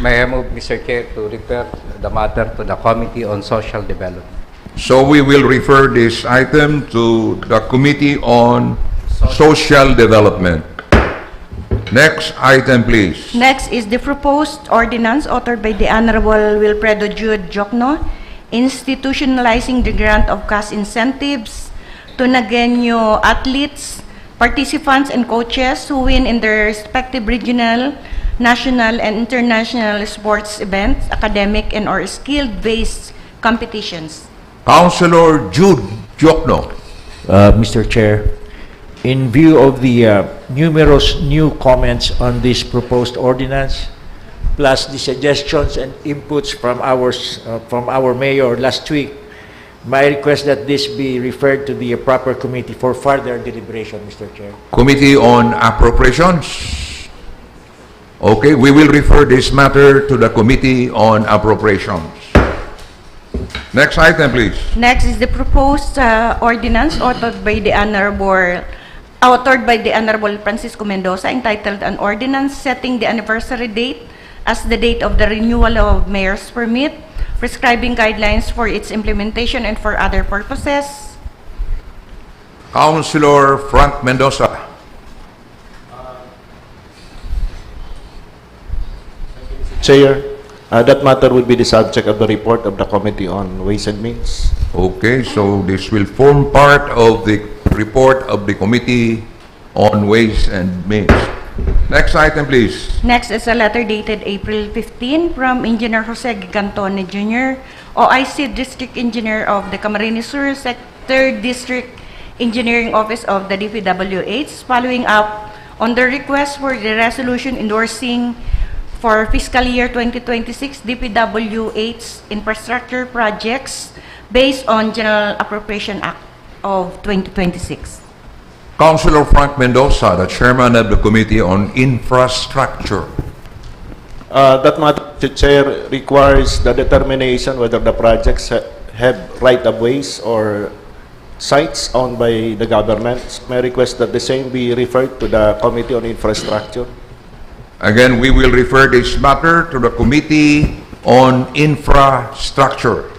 May I move, Mr. Chair, to refer the matter to the Committee on Social Development. So we will refer this item to the Committee on Social Development. Next item, please. Next is the proposed ordinance authored by the Honorable Wilfredo Jude Jocno, institutionalizing the grant of cash incentives to Nagueño athletes, participants, and coaches who win in their respective regional, national, and international sports events, academic and or skill-based competitions. Councilor Jude Jocno. Mr. Chair, in view of the numerous new comments on this proposed ordinance, plus the suggestions and inputs from our mayor last week, my request that this be referred to the proper committee for further deliberation, Mr. Chair. Committee on Appropriations. Okay, we will refer this matter to the Committee on Appropriations. Next item, please. Next is the proposed ordinance authored by the Honorable Francisco Mendoza, entitled An Ordinance Setting the Anniversary Date as the date of the renewal of Mayor's Permit, prescribing guidelines for its implementation and for other purposes. Councilor Frank Mendoza. Chair, that matter will be the subject of the report of the Committee on Ways and Means. Okay, so this will form part of the report of the Committee on Ways and Means. Next item, please. Next is a letter dated April 15 from Engineer Jose Gigantone Jr., OIC District Engineer of the Camarines Sur Sector District Engineering Office of the DPWH, following up on the request for the resolution endorsing for fiscal year 2026 DPWH infrastructure projects based on General Appropriation Act of 2026. Councilor Frank Mendoza, the chairman of the Committee on Infrastructure. That matter, Mr. Chair, requires the determination whether the projects have right-of-ways or sites owned by the government. May I request that the same be referred to the Committee on Infrastructure? Again, we will refer this matter to the Committee on Infrastructure.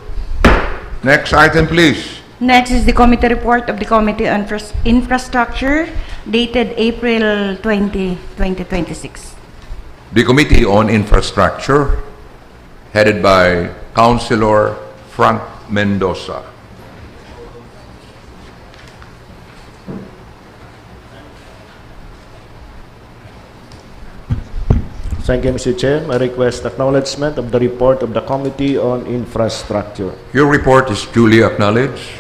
Next item, please. Next is the committee report of the Committee on Infrastructure dated April 20, 2026. The Committee on Infrastructure, headed by Councilor Frank Mendoza. Thank you, Mr. Chair. I request acknowledgement of the report of the Committee on Infrastructure. Your report is duly acknowledged.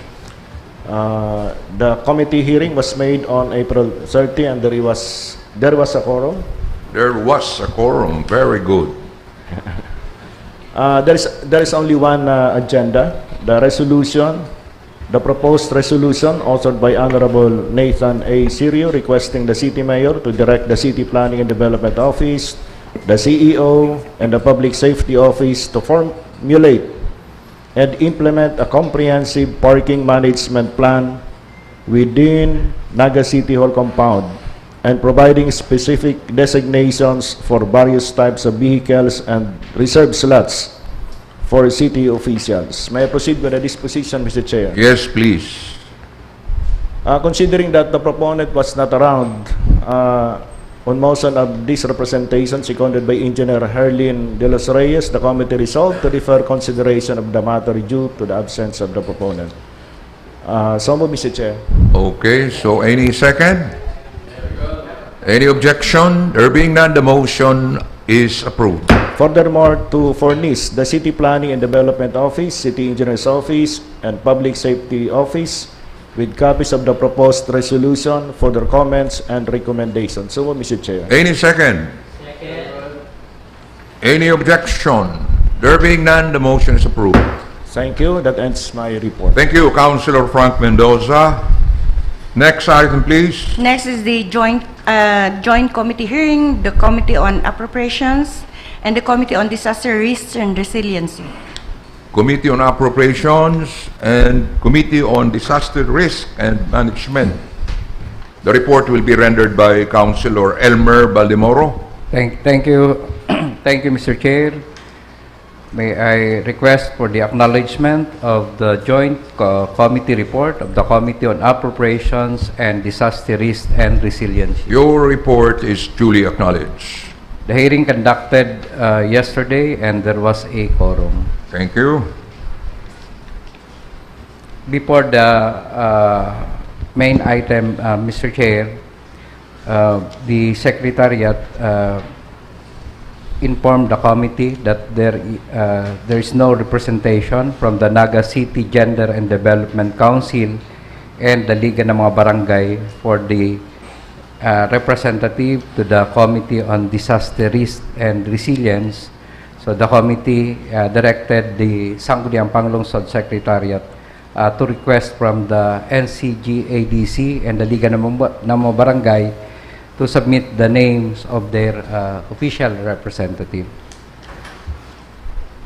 The committee hearing was made on April 30 and there was a quorum. There was a quorum. Very good. There is only one agenda, the proposed resolution authored by Honorable Nathan A. Sirio requesting the City Mayor to direct the City Planning and Development Office, the CEO, and the Public Safety Office to formulate and implement a comprehensive parking management plan within Naga City Hall compound and providing specific designations for various types of vehicles and reserved slots for city officials. May I proceed with the disposition, Mr. Chair? Yes, please. Considering that the proponent was not around on motion of this representation seconded by Engineer Herlin de los Reyes, the committee resolved to defer consideration of the matter due to the absence of the proponent. So moved, Mr. Chair. Okay, so any second? Any objection? There being none, the motion is approved. Furthermore, to furnish the City Planning and Development Office, City Engineer's Office, and Public Safety Office with copies of the proposed resolution for their comments and recommendations. So moved, Mr. Chair. Any second? Second. Any objection? There being none, the motion is approved. Thank you. That ends my report. Thank you, Councilor Frank Mendoza. Next item, please. Next is the joint committee hearing, the Committee on Appropriations and the Committee on Disaster Risk and Resiliency. Committee on Appropriations and Committee on Disaster Risk and Management. The report will be rendered by Councilor Elmer Baldemoro. Thank you. Thank you, Mr. Chair. May I request for the acknowledgement of the joint committee report of the Committee on Appropriations and Disaster Risk and Resiliency. Your report is duly acknowledged. The hearing conducted yesterday and there was a quorum. Thank you. Before the main item, Mr. Chair, the Secretariat informed the committee that there is no representation from the Naga City Gender and Development Council and the Liga ng mga Barangay for the representative to the Committee on Disaster Risk and Resilience. So the committee directed the Sangguniang Panlungsod Secretariat to request from the NCGADC and the Liga ng mga Barangay to submit the names of their official representative.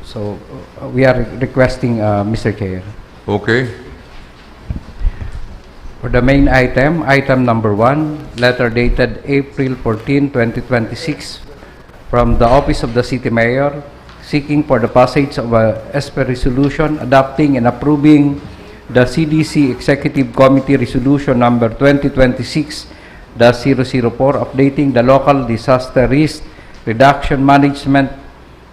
So we are requesting, Mr. Chair. Okay. For the main item, item number 1, letter dated April 14, 2026, from the Office of the City Mayor, seeking for the passage of a SP resolution adopting and approving the CDC Executive Committee Resolution number 2026-004, updating the local disaster risk reduction management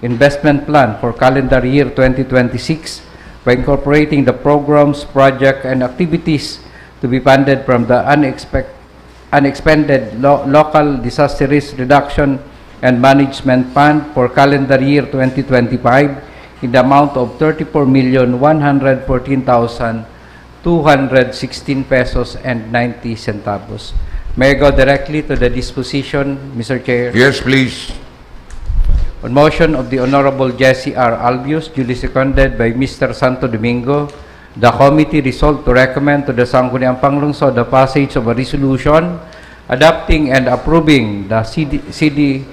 investment plan for calendar year 2026 by incorporating the programs, project, and activities to be funded from the unexpended local disaster risk reduction and management fund for calendar year 2025 in the amount of 34,114,216 pesos and 90 centavos. May I go directly to the disposition, Mr. Chair? Yes, please. On motion of the Honorable Jesse R. Albius, duly seconded by Mr. Santo Domingo, the committee resolved to recommend to the Sangguniang Panlungsod the passage of a resolution adopting and approving the City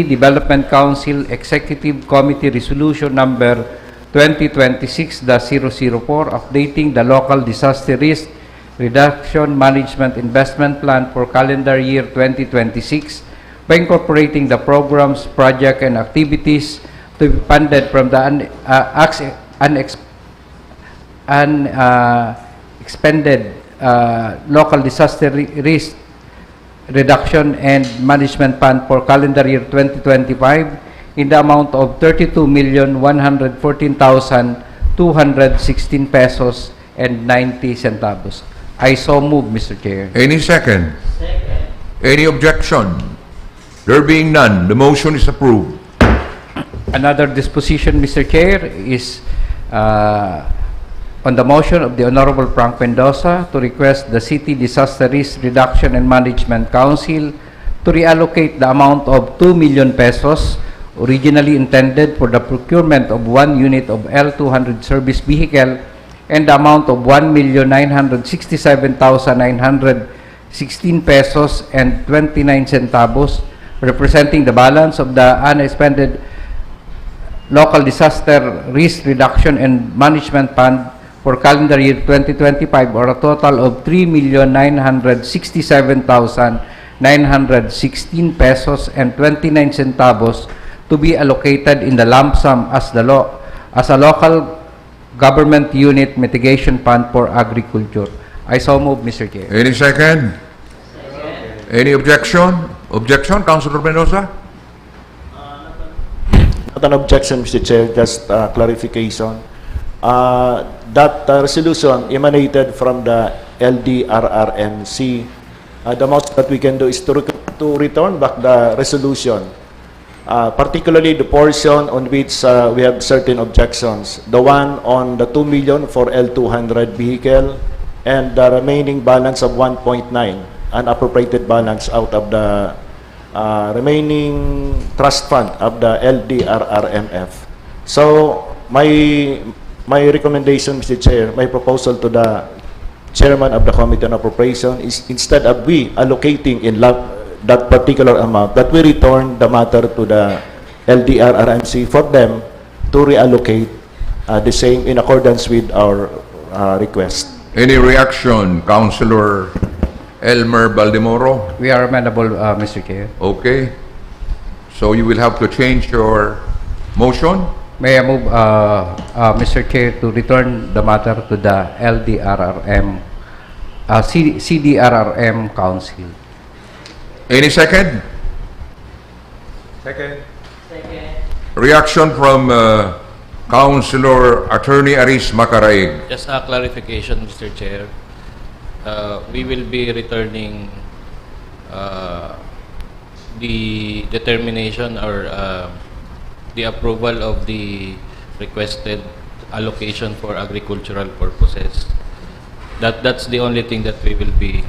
Development Council Executive Committee Resolution Number 2026-004, updating the Local Disaster Risk Reduction Management Investment Plan for calendar year 2026 by incorporating the programs, projects, and activities to be funded from the expended Local Disaster Risk Reduction and Management Fund for calendar year 2025 in the amount of 32,114,216 pesos and 90 centavos. I so move, Mr. Chair. Any second? Second. Any objection? There being none, the motion is approved. Another disposition, Mr. Chair, is on the motion of the Honorable Frank Mendoza to request the City Disaster Risk Reduction and Management Council to reallocate the amount of 2 million pesos originally intended for the procurement of 1 unit of L200 service vehicle and the amount of 1,967,916 pesos and 29 centavos, representing the balance of the unexpended Local Disaster Risk Reduction and Management Fund for calendar year 2025, or a total of 3,967,916 pesos and 29 centavos to be allocated in the lump sum as a local government unit mitigation fund for agriculture. I so move, Mr. Chair. Any second? Second. Any objection? Objection, Councilor Mendoza? Not an objection, Mr. Chair, just clarification. That resolution emanated from the LDRRMC. The most that we can do is to return back the resolution, particularly the portion on which we have certain objections. The one on the 2 million for L200 vehicle and the remaining balance of 1.9, unappropriated balance out of the remaining trust fund of the LDRRMF. So my recommendation, Mr. Chair, my proposal to the chairman of the Committee on Appropriation is, instead of we allocating in that particular amount, that we return the matter to the LDRRMC for them to reallocate the same in accordance with our request. Any reaction, Councilor Elmer Baldemoro? We are amenable, Mr. Chair. Okay. So you will have to change your motion? May I move, Mr. Chair, to return the matter to the CDRRM Council. Any second? Second. Second. Reaction from Councilor Attorney Aris Macaraig. Just a clarification, Mr. Chair. We will be returning the determination or the approval of the requested allocation for agricultural purposes. That's the only thing that we will be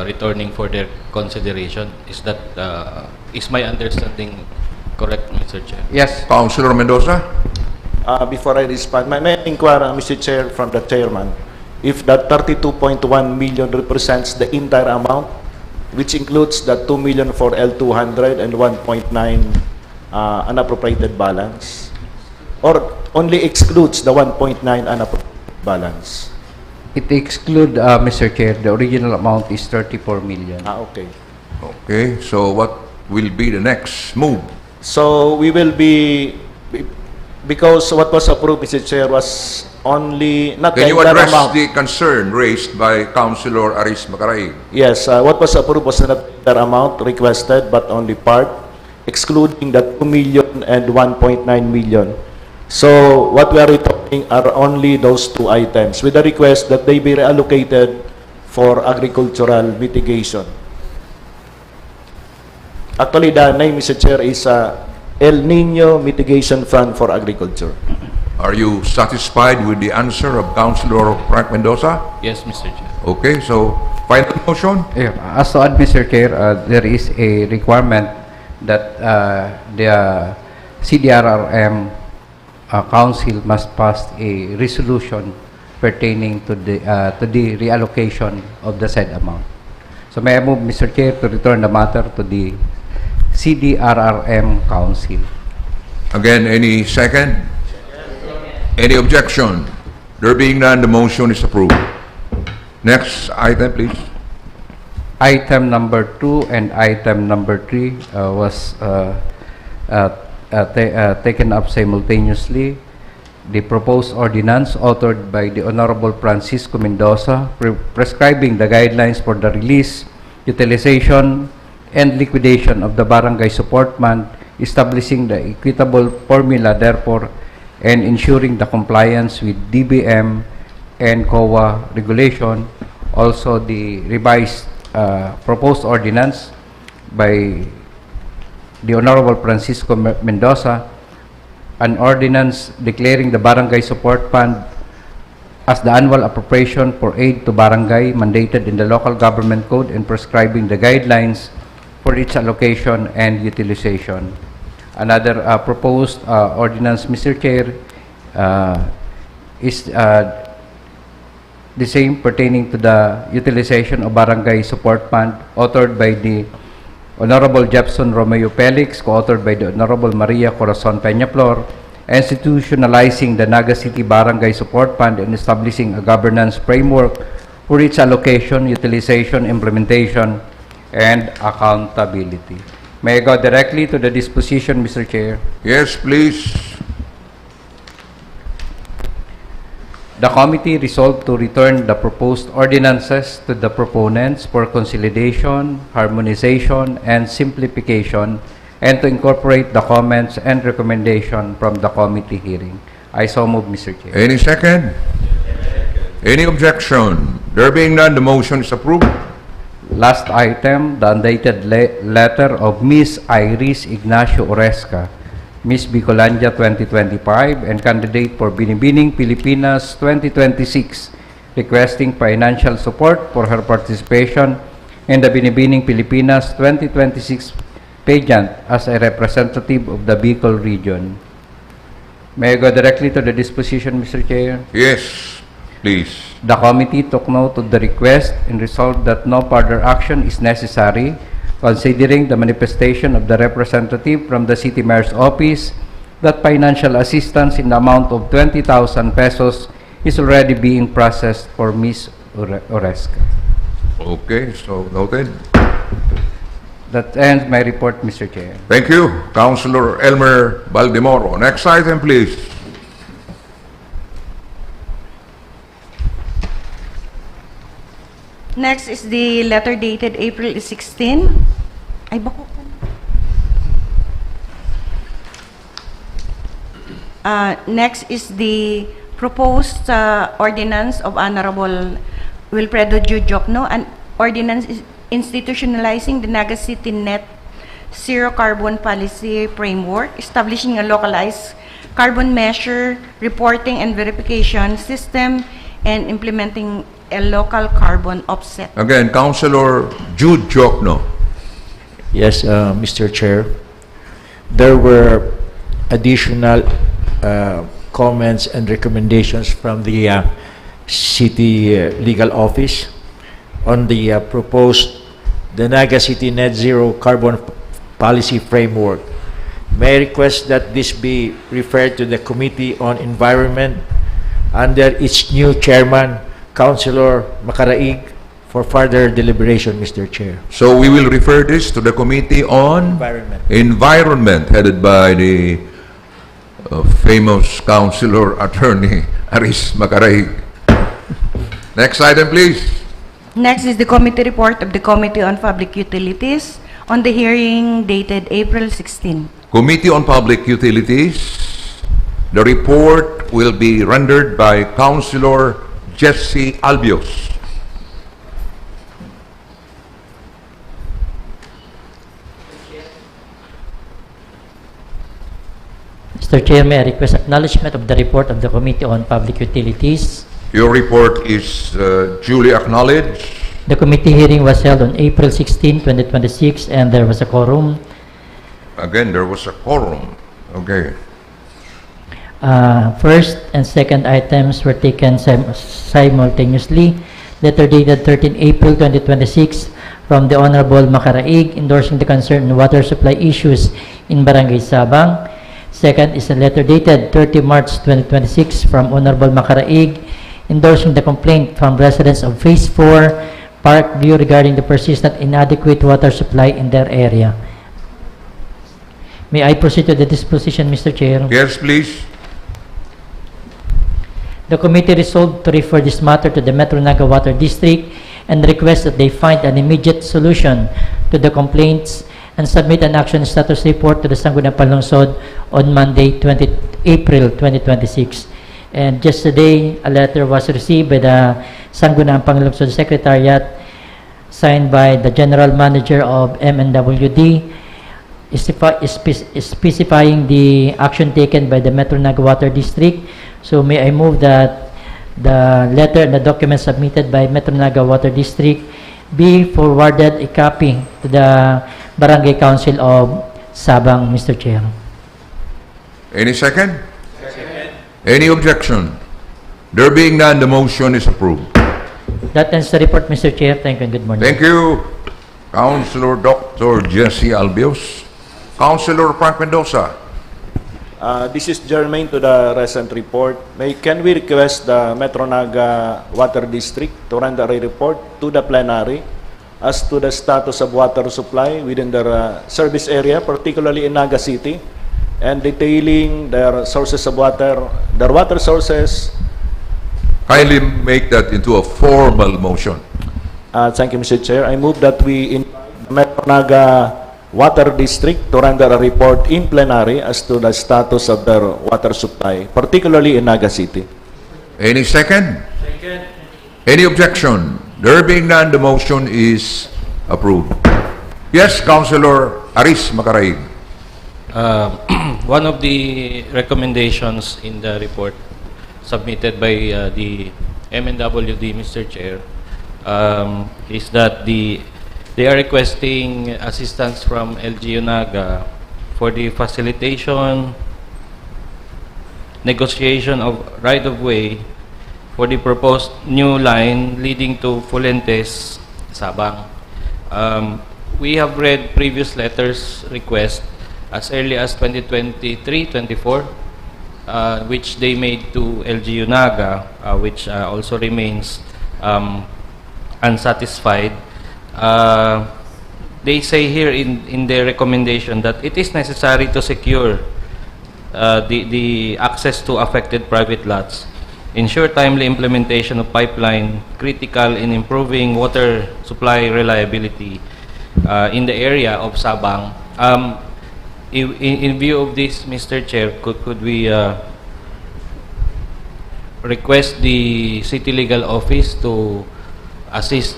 returning for their consideration. Is my understanding correct, Mr. Chair? Yes. Councilor Mendoza? Before I respond, may I inquire, Mr. Chair, from the chairman, if that 32.1 million represents the entire amount, which includes the 2 million for L200 and 1.9 unappropriated balance, or only excludes the 1.9 unappropriated balance? It exclude, Mr. Chair, the original amount is 34 million. Okay. Okay, so what will be the next move? So we will be, because what was approved, Mr. Chair, was only not Can the you entire address amount. the concern raised by Councilor Aris Macaraig? Yes, what was approved was not the amount requested, but only part, excluding the 2 million and 1.9 million. So what we are returning are only those two items, with the request that they be reallocated for agricultural mitigation. Actually, the name, Mr. Chair, is El Nino Mitigation Fund for Agriculture. Are you satisfied with the answer of Councilor Frank Mendoza? Yes, Mr. Chair. Okay, so final motion? Yeah, as to add, Mr. Chair, there is a requirement that the CDRRM Council must pass a resolution pertaining to the reallocation of the said amount. So may I move, Mr. Chair, to return the matter to the CDRRM Council. Again, any second? Any objection? There being none, the motion is approved. Next item, please. Item number 2 and item number 3 was taken up simultaneously. The proposed ordinance authored by the Honorable Francisco Mendoza prescribing the guidelines for the release, utilization, and liquidation of the Barangay Support Fund, establishing the equitable formula therefore, and ensuring the compliance with DBM and COA regulation. Also, the revised proposed ordinance by the Honorable Francisco Mendoza, an ordinance declaring the Barangay Support Fund as the annual appropriation for aid to barangay mandated in the Local Government Code and prescribing the guidelines for its allocation and utilization. Another proposed ordinance, Mr. Chair, is the same pertaining to the utilization of Barangay Support Fund, authored by the Honorable Jefferson Romeo Felix, co-authored by the Honorable Maria Corazon Peñaflor, institutionalizing the Naga City Barangay Support Fund and establishing a governance framework for its allocation, utilization, implementation, and accountability. May I go directly to the disposition, Mr. Chair? Yes, please. The committee resolved to return the proposed ordinances to the proponents for consolidation, harmonization, and simplification, and to incorporate the comments and recommendation from the committee hearing. I so move, Mr. Chair. Any second? Any objection? There being none, the motion is approved. Last item, the undated letter of Ms. Iris Ignacio Oresca, Miss Bicolandia 2025, and candidate for Binibining Pilipinas 2026, requesting financial support for her participation in the Binibining Pilipinas 2026 pageant as a representative of the Bicol region. May I go directly to the disposition, Mr. Chair? Yes, please. The committee took note of the request and resolved that no further action is necessary, considering the manifestation of the representative from the City Mayor's Office that financial assistance in the amount of 20,000 pesos is already being processed for Ms. Oresca. Okay, so noted. That ends my report, Mr. Chair. Thank you, Councilor Elmer Baldemoro. Next item, please. Next is the letter dated April 16. Ay, bako ka na. Next is the proposed ordinance of Honorable Wilfredo Jujokno, an ordinance is institutionalizing the Naga City Net Zero Carbon Policy Framework, establishing a localized carbon measure, reporting and verification system, and implementing a local carbon offset. Again, Councilor Jude Jokno. Yes, Mr. Chair. There were additional comments and recommendations from the City Legal Office on the proposed the Naga City Net Zero Carbon Policy Framework. May I request that this be referred to the Committee on Environment under its new chairman, Councilor Macaraig, for further deliberation, Mr. Chair. So we will refer this to the Committee on Environment, headed by the famous Councilor Attorney Aris Macaraig. Next item, please. Next is the committee report of the Committee on Public Utilities on the hearing dated April 16. Committee on Public Utilities. The report will be rendered by Councilor Jesse Albios. Mr. Chair, may I request acknowledgement of the report of the Committee on Public Utilities. Your report is duly acknowledged. The committee hearing was held on April 16, 2026, and there was a quorum. Again, there was a quorum. Okay. First and second items were taken simultaneously. Letter dated 13 April 2026 from the Honorable Macaraig endorsing the concerned water supply issues in Barangay Sabang. Second is a letter dated 30 March 2026 from Honorable Macaraig endorsing the complaint from residents of Phase 4 Parkview regarding the persistent inadequate water supply in their area. May I proceed to the disposition, Mr. Chair? Yes, please. The committee resolved to refer this matter to the Metro Naga Water District and request that they find an immediate solution to the complaints and submit an action status report to the Sangguniang Panlungsod on Monday, April 2026. And just today, a letter was received by the Sangguniang Panlungsod Secretariat signed by the General Manager of MNWD specifying the action taken by the Metro Naga Water District. So may I move that the letter and the document submitted by Metro Naga Water District be forwarded a copy to the Barangay Council of Sabang, Mr. Chair. Any second? Any objection? There being none, the motion is approved. That ends the report, Mr. Chair. Thank you and good morning. Thank you, Councilor Dr. Jesse Albios. Councilor Frank Mendoza. This is germane to the recent report. Can we request the Metro Naga Water District to render a report to the plenary as to the status of water supply within their service area, particularly in Naga City, and detailing their sources of water, their water sources. Kindly make that into a formal motion. Thank you, Mr. Chair. I move that we invite the Metro Naga Water District to render a report in plenary as to the status of their water supply, particularly in Naga City. Any second? Second. Any objection? There being none, the motion is approved. Yes, Councilor Aris Macaraig. One of the recommendations in the report submitted by the MNWD, Mr. Chair, is that they are requesting assistance from LGU-Naga for the facilitation, negotiation of right-of-way for the proposed new line leading to Fuentes, Sabang. We have read previous letters request as early as 2023-24, which they made to LGU-Naga, which also remains unsatisfied. They say here in their recommendation that it is necessary to secure the access to affected private lots, ensure timely implementation of pipeline, critical in improving water supply reliability in the area of Sabang. In view of this, Mr. Chair, could we request the City Legal Office to assist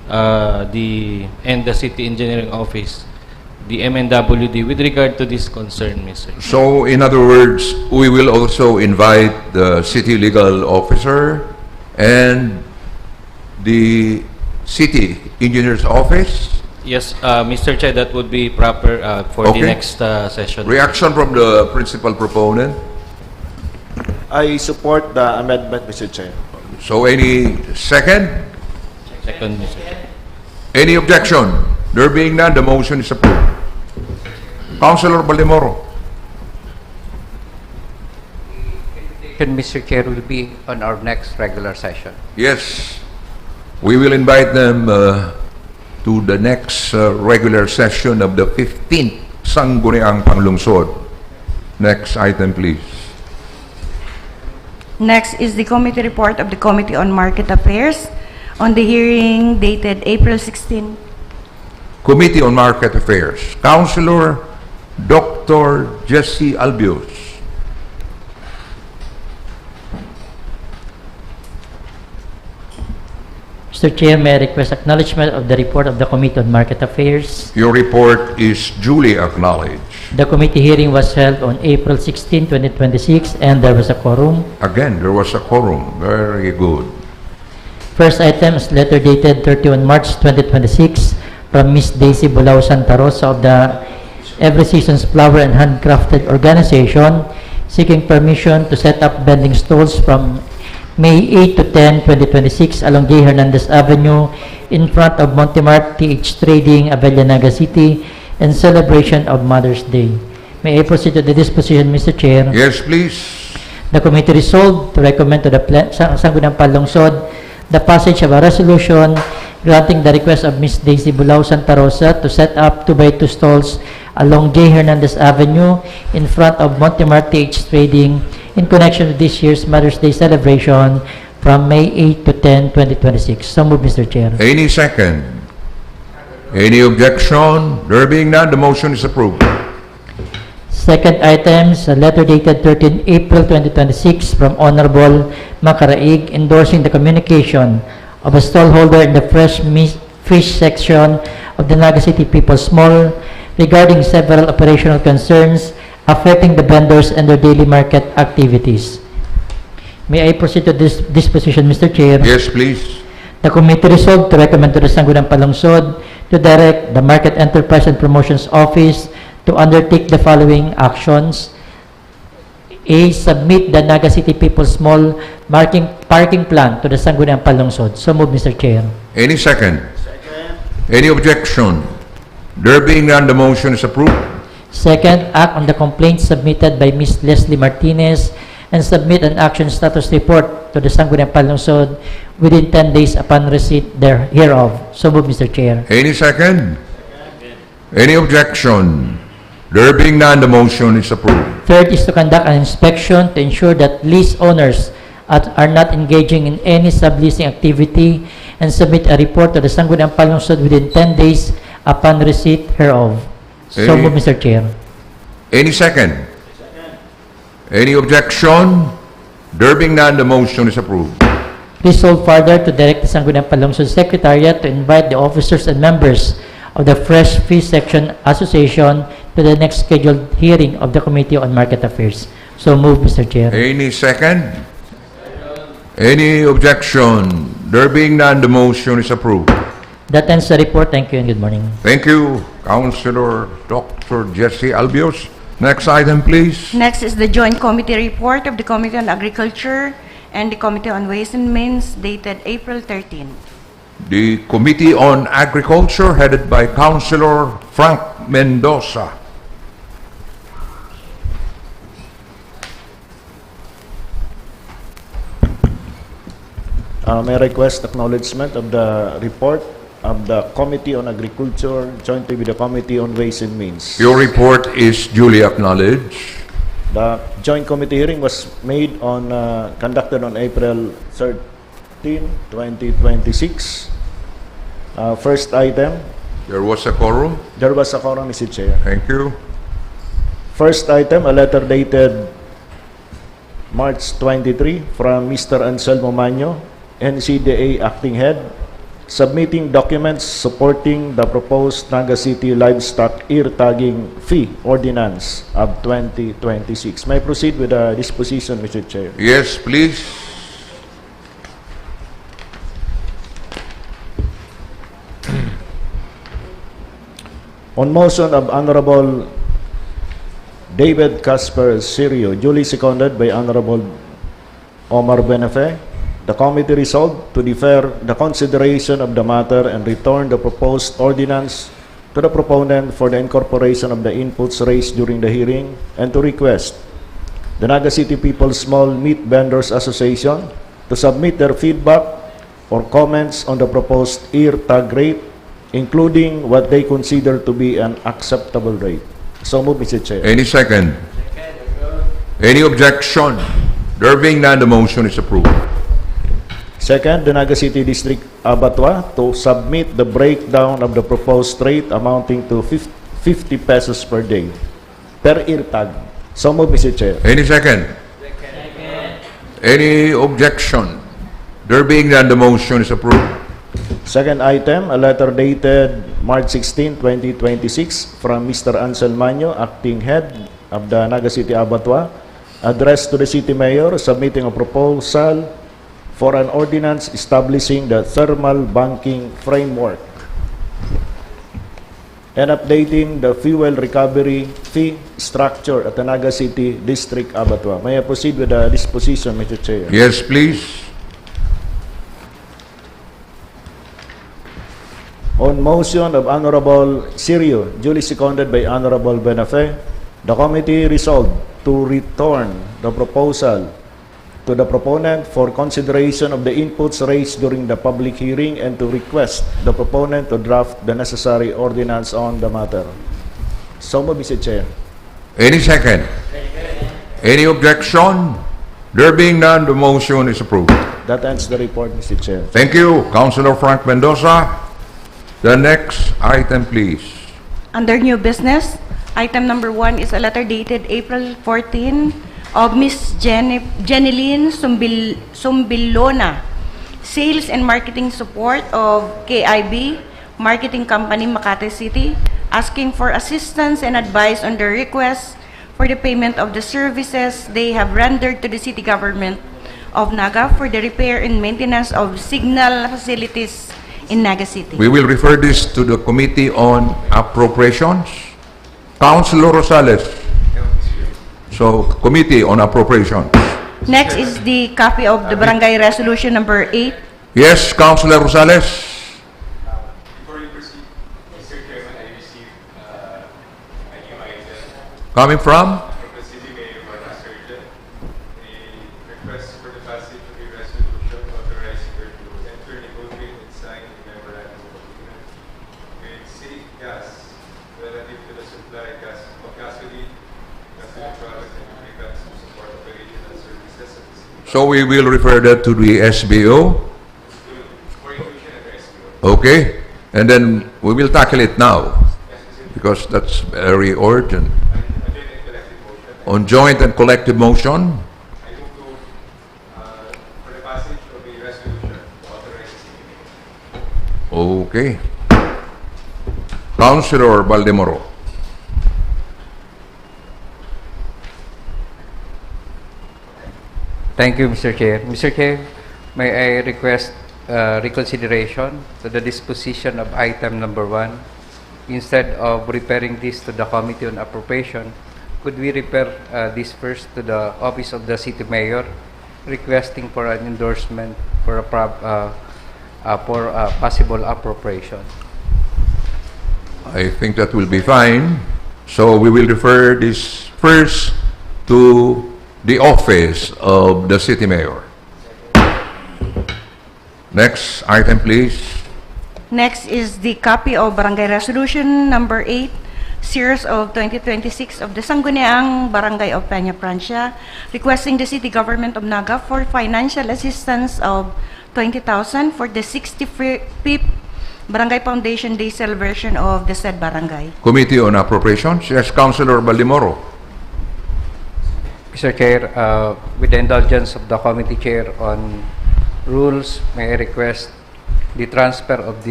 the City Engineering Office, the MNWD, with regard to this concern, Mr. Chair? So, in other words, we will also invite the City Legal Officer and the City Engineer's Office. Yes, Mr. Chair, that would be proper for the next session. Reaction from the principal proponent. I support the amendment, Mr. Chair. So, any second? Second, Mr. Chair. Any objection? There being none, the motion is approved. Councilor Baldemoro. Mr. Chair, will be on our next regular session. Yes, we will invite them to the next regular session of the 15th Sangguniang Panlungsod. Next item, please. Next is the committee report of the Committee on Market Affairs on the hearing dated April 16. Committee on Market Affairs. Councilor Dr. Jesse Albios. Mr. Chair, may I request acknowledgement of the report of the Committee on Market Affairs. Your report is duly acknowledged. The committee hearing was held on April 16, 2026, and there was a quorum. Again, there was a quorum. Very good. First item is letter dated 31 March 2026 from Ms. Daisy Bulao Santa Rosa of the Every Season's Flower and Handcrafted Organization, seeking permission to set up vending stalls from May 8 to 10, 2026 along J. Hernandez Avenue in front of Montemart TH Trading, Abella, Naga City, in celebration of Mother's Day. May I proceed to the disposition, Mr. Chair? Yes, please. The committee resolved to recommend to the Sangguniang Panlungsod the passage of a resolution granting the request of Ms. Daisy Bulao Santa Rosa to set up 2x2 stalls along J. Hernandez Avenue in front of Montemart TH Trading in connection with this year's Mother's Day celebration from May 8 to 10, 2026. So move, Mr. Chair. Any second? Any objection? There being none, the motion is approved. Second item is a letter dated 13 April 2026 from Honorable Macaraig endorsing the communication of a stallholder in the fish section of the Naga City People's Mall regarding several operational concerns affecting the vendors and their daily market activities. May I proceed to this disposition, Mr. Chair? Yes, please. The committee resolved to recommend to the Sangguniang Panlungsod to direct the Market Enterprise and Promotions Office to undertake the following actions. A. Submit the Naga City People's Mall parking plan to the Sangguniang Panlungsod. So move, Mr. Chair. Any second? Any objection? There being none, the motion is approved. Second, act on the complaint submitted by Ms. Leslie Martinez and submit an action status report to the Sangguniang Panlungsod within 10 days upon receipt hereof. So move, Mr. Chair. Any second? Any objection? There being none, the motion is approved. Third is to conduct an inspection to ensure that lease owners are not engaging in any subleasing activity and submit a report to the Sangguniang Panlungsod within 10 days upon receipt hereof. So move, Mr. Chair. Any second? Any objection? There being none, the motion is approved. Resolve further to direct the Sangguniang Panlungsod Secretariat to invite the officers and members of the Fresh Fish Section Association to the next scheduled hearing of the Committee on Market Affairs. So move, Mr. Chair. Any second? Any objection? There being none, the motion is approved. That ends the report. Thank you and good morning. Thank you, Councilor Dr. Jesse Albios. Next item, please. Next is the joint committee report of the Committee on Agriculture and the Committee on Ways and Means dated April 13. The Committee on Agriculture, headed by Councilor Frank Mendoza. May I request acknowledgement of the report of the Committee on Agriculture jointly with the Committee on Ways and Means. Your report is duly acknowledged. The joint committee hearing was made on, conducted on April 13, 2026. First item, There was a quorum. there was a quorum, Mr. Chair. Thank you. First item, a letter dated March 23 from Mr. Anselmo Manyo, NCDA Acting Head, submitting documents supporting the proposed Naga City Livestock Ear Tagging Fee Ordinance of 2026. May I proceed with the disposition, Mr. Chair? Yes, please. On motion of Honorable David Casper Sirio, duly seconded by Honorable Omar Benefe, the committee resolved to defer the consideration of the matter and return the proposed ordinance to the proponent for the incorporation of the inputs raised during the hearing and to request the Naga City People's Small Meat Vendors Association to submit their feedback or comments on the proposed ear tag rate, including what they consider to be an acceptable rate. So move, Mr. Chair. Any second? Any objection? There being none, the motion is approved. Second, the Naga City District Abattoir to submit the breakdown of the proposed rate amounting to 50 pesos per day per ear tag. So move, Mr. Chair. Any second? Any objection? There being none, the motion is approved. Second item, a letter dated March 16, 2026 from Mr. Ansel Manyo, Acting Head of the Naga City Abattoir, addressed to the City Mayor submitting a proposal for an ordinance establishing the thermal banking framework. Any second? Any objection? There being none, the motion is approved. Second item, a letter dated March 16, 2026 from Mr. Ansel Manyo, Acting Head of the Naga City Abattoir, addressed to the City Mayor submitting a proposal for an ordinance establishing the thermal banking framework. and updating the fuel recovery fee structure at the Naga City District Abattoir. May I proceed with the disposition, Mr. Chair? Yes, please. On motion of Honorable Sirio, duly seconded by Honorable Benafe, the committee resolved to return the proposal to the proponent for consideration of the inputs raised during the public hearing and to request the proponent to draft the necessary ordinance on the matter. So moved, Mr. Chair. Any second? Any objection? There being none, the motion is approved. That ends the report, Mr. Chair. Thank you, Councilor Frank Mendoza. The next item, please. Under new business, item number 1 is a letter dated April 14 of Ms. Jeneline Sumbilona, Sales and Marketing Support of KIB Marketing Company, Makati City, asking for assistance and advice on their request for the payment of the services they have rendered to the city government of Naga for the repair and maintenance of signal facilities in Naga City. We will refer this to the Committee on Appropriations. Councilor Rosales. So, Committee on Appropriations. Next is the copy of the Barangay Resolution number 8. Yes, Councilor Rosales. Before you proceed, Mr. Chairman, I received a new item Coming from? from the City Mayor Surgeon, a request for the passage of a resolution authorizing her to enter, negotiate, and sign a memorandum of agreement with City Gas relative to the supply of gasoline, gasoline products, and lubricants to support operational services of the city. So, we will refer that to the SBO. For inclusion in the SBO. Okay? And then we will tackle it now because that's very urgent. On joint and collective motion, I move to, for the passage of a resolution to authorize the city mayor. okay. Councilor Baldemoro. Thank you, Mr. Chair. Mr. Chair, may I request reconsideration to the disposition of item number 1? Instead of referring this to the Committee on Appropriation, could we refer this first to the Office of the City Mayor, requesting for an endorsement for a possible appropriation? I think that will be fine. So we will refer this first to the office of the city mayor. Next item, please. Next is the copy of Barangay Resolution number 8, series of 2026 of the Sangguniang Barangay of Peña Francia, requesting the city government of Naga for financial assistance of 20,000 for the 65th Barangay Foundation Day celebration of the said barangay. Committee on Appropriations. Yes, Councilor Baldemoro. Mr. Chair, with the indulgence of the committee chair on rules, may I request the transfer of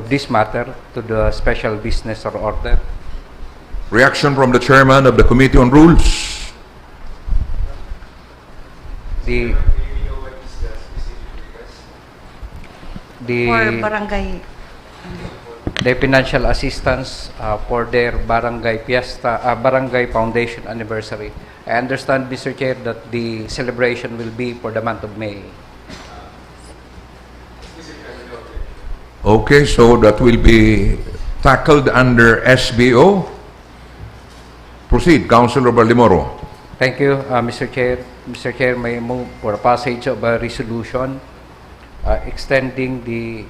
this matter to the special business or order? Reaction from the chairman of the Committee on Rules. The For barangay, the financial assistance for their barangay fiesta, barangay foundation anniversary. I understand, Mr. Chair, that the celebration will be for the month of May. Okay, so that will be tackled under SBO. Proceed, Councilor Baldemoro. Thank you, Mr. Chair. Mr. Chair, may I move for a passage of a resolution extending the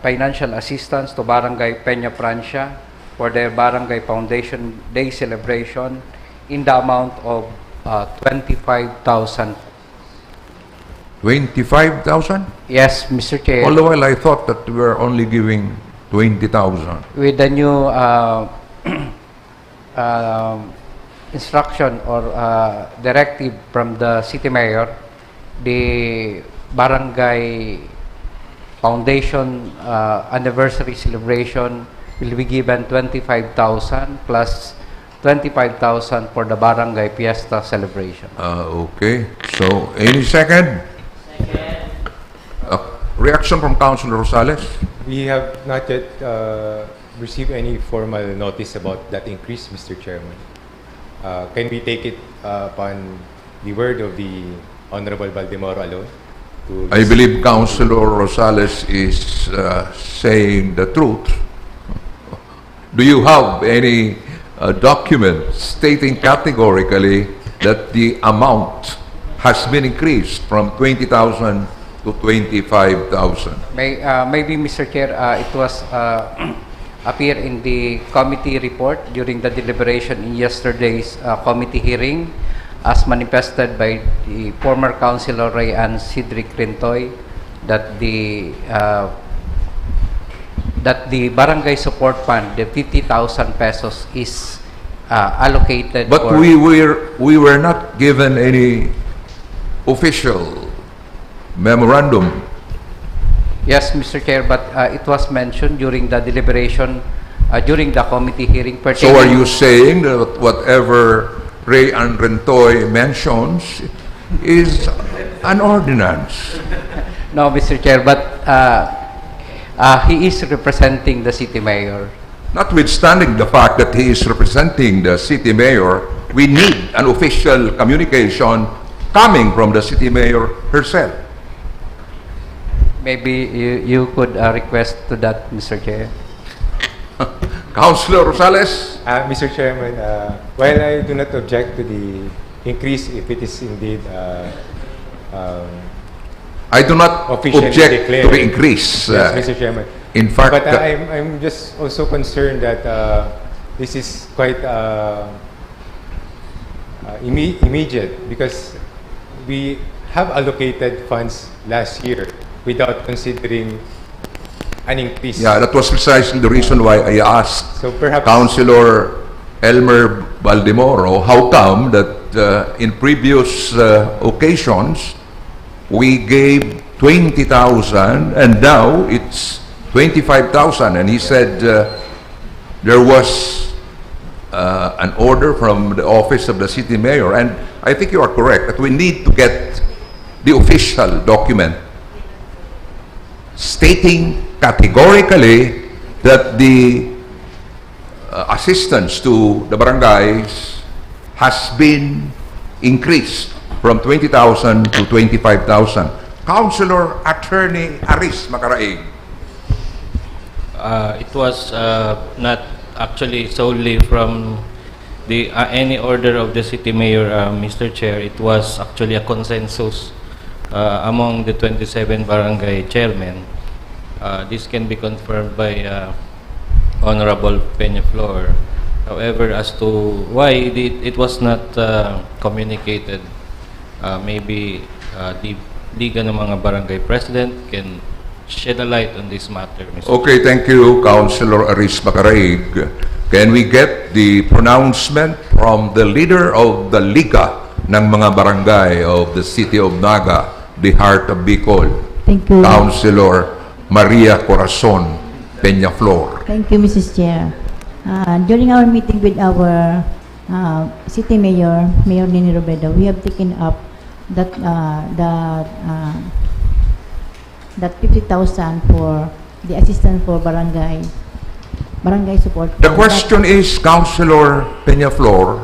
financial assistance to Barangay Peña Francia for their Barangay Foundation Day celebration in the amount of 25,000. 25,000? Yes, Mr. Chair. All the while I thought that we were only giving 20,000. With the new instruction or directive from the city mayor, the barangay foundation anniversary celebration will be given 25,000 plus 25,000 for the barangay fiesta celebration. Okay, so any second? Reaction from Councilor Rosales. We have not yet received any formal notice about that increase, Mr. Chairman. Can we take it upon the word of the Honorable Baldemoro alone? I believe Councilor Rosales is saying the truth. Do you have any document stating categorically that the amount has been increased from 20,000 to 25,000? Maybe, Mr. Chair, it was appear in the committee report during the deliberation in yesterday's committee hearing, as manifested by the former Councilor Rayan Cedric Rintoy, that the barangay support fund, the 50,000 pesos, is allocated. But for, we were not given any official memorandum. Yes, Mr. Chair, but it was mentioned during the deliberation, during the committee hearing. So are you saying that whatever Ray and Rentoy mentions is an ordinance? No, Mr. Chair, but he is representing the city mayor. Notwithstanding the fact that he is representing the city mayor, we need an official communication coming from the city mayor herself. Maybe you could request to that, Mr. Chair. Councilor Rosales? Mr. Chairman, while I do not object to the increase if it is indeed I do not officially object declared. to the increase. Yes, Mr. Chairman. In fact, But I'm just also concerned that this is quite immediate, because we have allocated funds last year without considering an increase. yeah, that was precisely the reason why I asked So perhaps Councilor Elmer Baldemoro how come that in previous occasions we gave 20,000 and now it's 25,000, and he said there was an order from the office of the city mayor, and I think you are correct that we need to get the official document stating categorically that the assistance to the barangays has been increased from 20,000 to 25,000. Councilor Attorney Aris Macaraig. It was not actually solely from the any order of the city mayor, Mr. Chair. It was actually a consensus among the 27 barangay chairmen. This can be confirmed by Honorable Peñaflor. However, as to why it was not communicated, maybe the Liga ng mga Barangay President can shed a light on this matter, Mr. Okay, thank you, Councilor Aris Macaraig. Can we get the pronouncement from the leader of the Liga ng mga barangay of the city of Naga, the heart of Bicol? Thank you. Councilor Maria Corazon Peñaflor. Thank you, Mrs. Chair. During our meeting with our city mayor, Mayor Nini Robredo, we have taken up that that 50,000 for the assistance for barangay support. The question is, Councilor Peñaflor,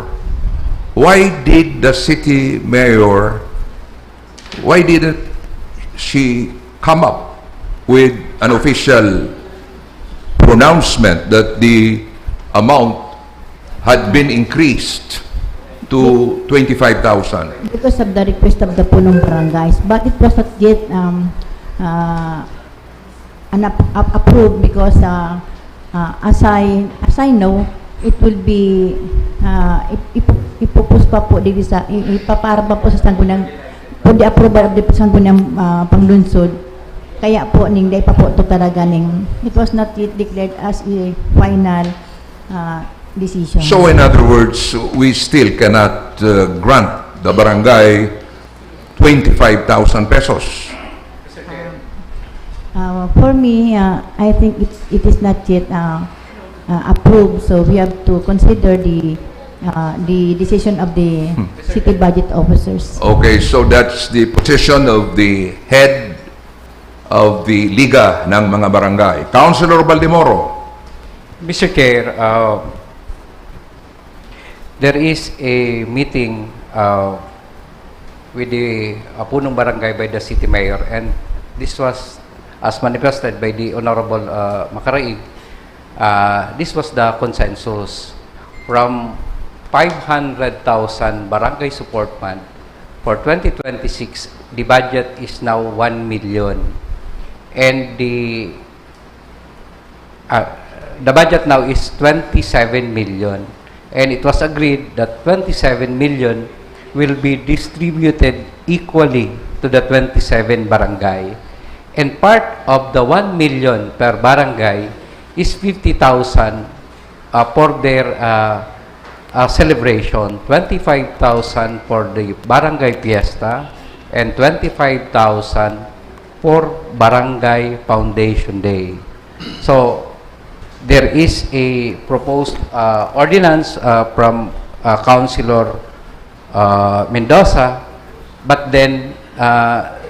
why did the city mayor, why didn't she come up with an official pronouncement that the amount had been increased to 25,000? Because of the request of the punong barangays, but it was not yet approved, because as I know, it will be ipupus pa po dito sa ipapara pa po sa Sangguniang for the approval of the Sangguniang Panlungsod. Kaya po ning day pa po to talaga ning it was not yet declared as a final decision. So in other words, we still cannot grant the barangay 25,000 pesos. For me, I think it is not yet approved, so we have to consider the decision of the city budget officers. Okay, so that's the position of the head of the Liga ng mga Barangay. Councilor Baldemoro. Mr. Chair, there is a meeting with the punong barangay by the city mayor, and this was as manifested by the Honorable Macaraig. This was the consensus from 500,000 barangay support fund for 2026. The budget is now 1 million, and the budget now is 27 million, and it was agreed that 27 million will be distributed equally to the 27 barangay, and part of the 1 million per barangay is 50,000 for their celebration, 25,000 for the barangay fiesta, and 25,000 for barangay foundation day. So there is a proposed ordinance from Councilor Mendoza, but then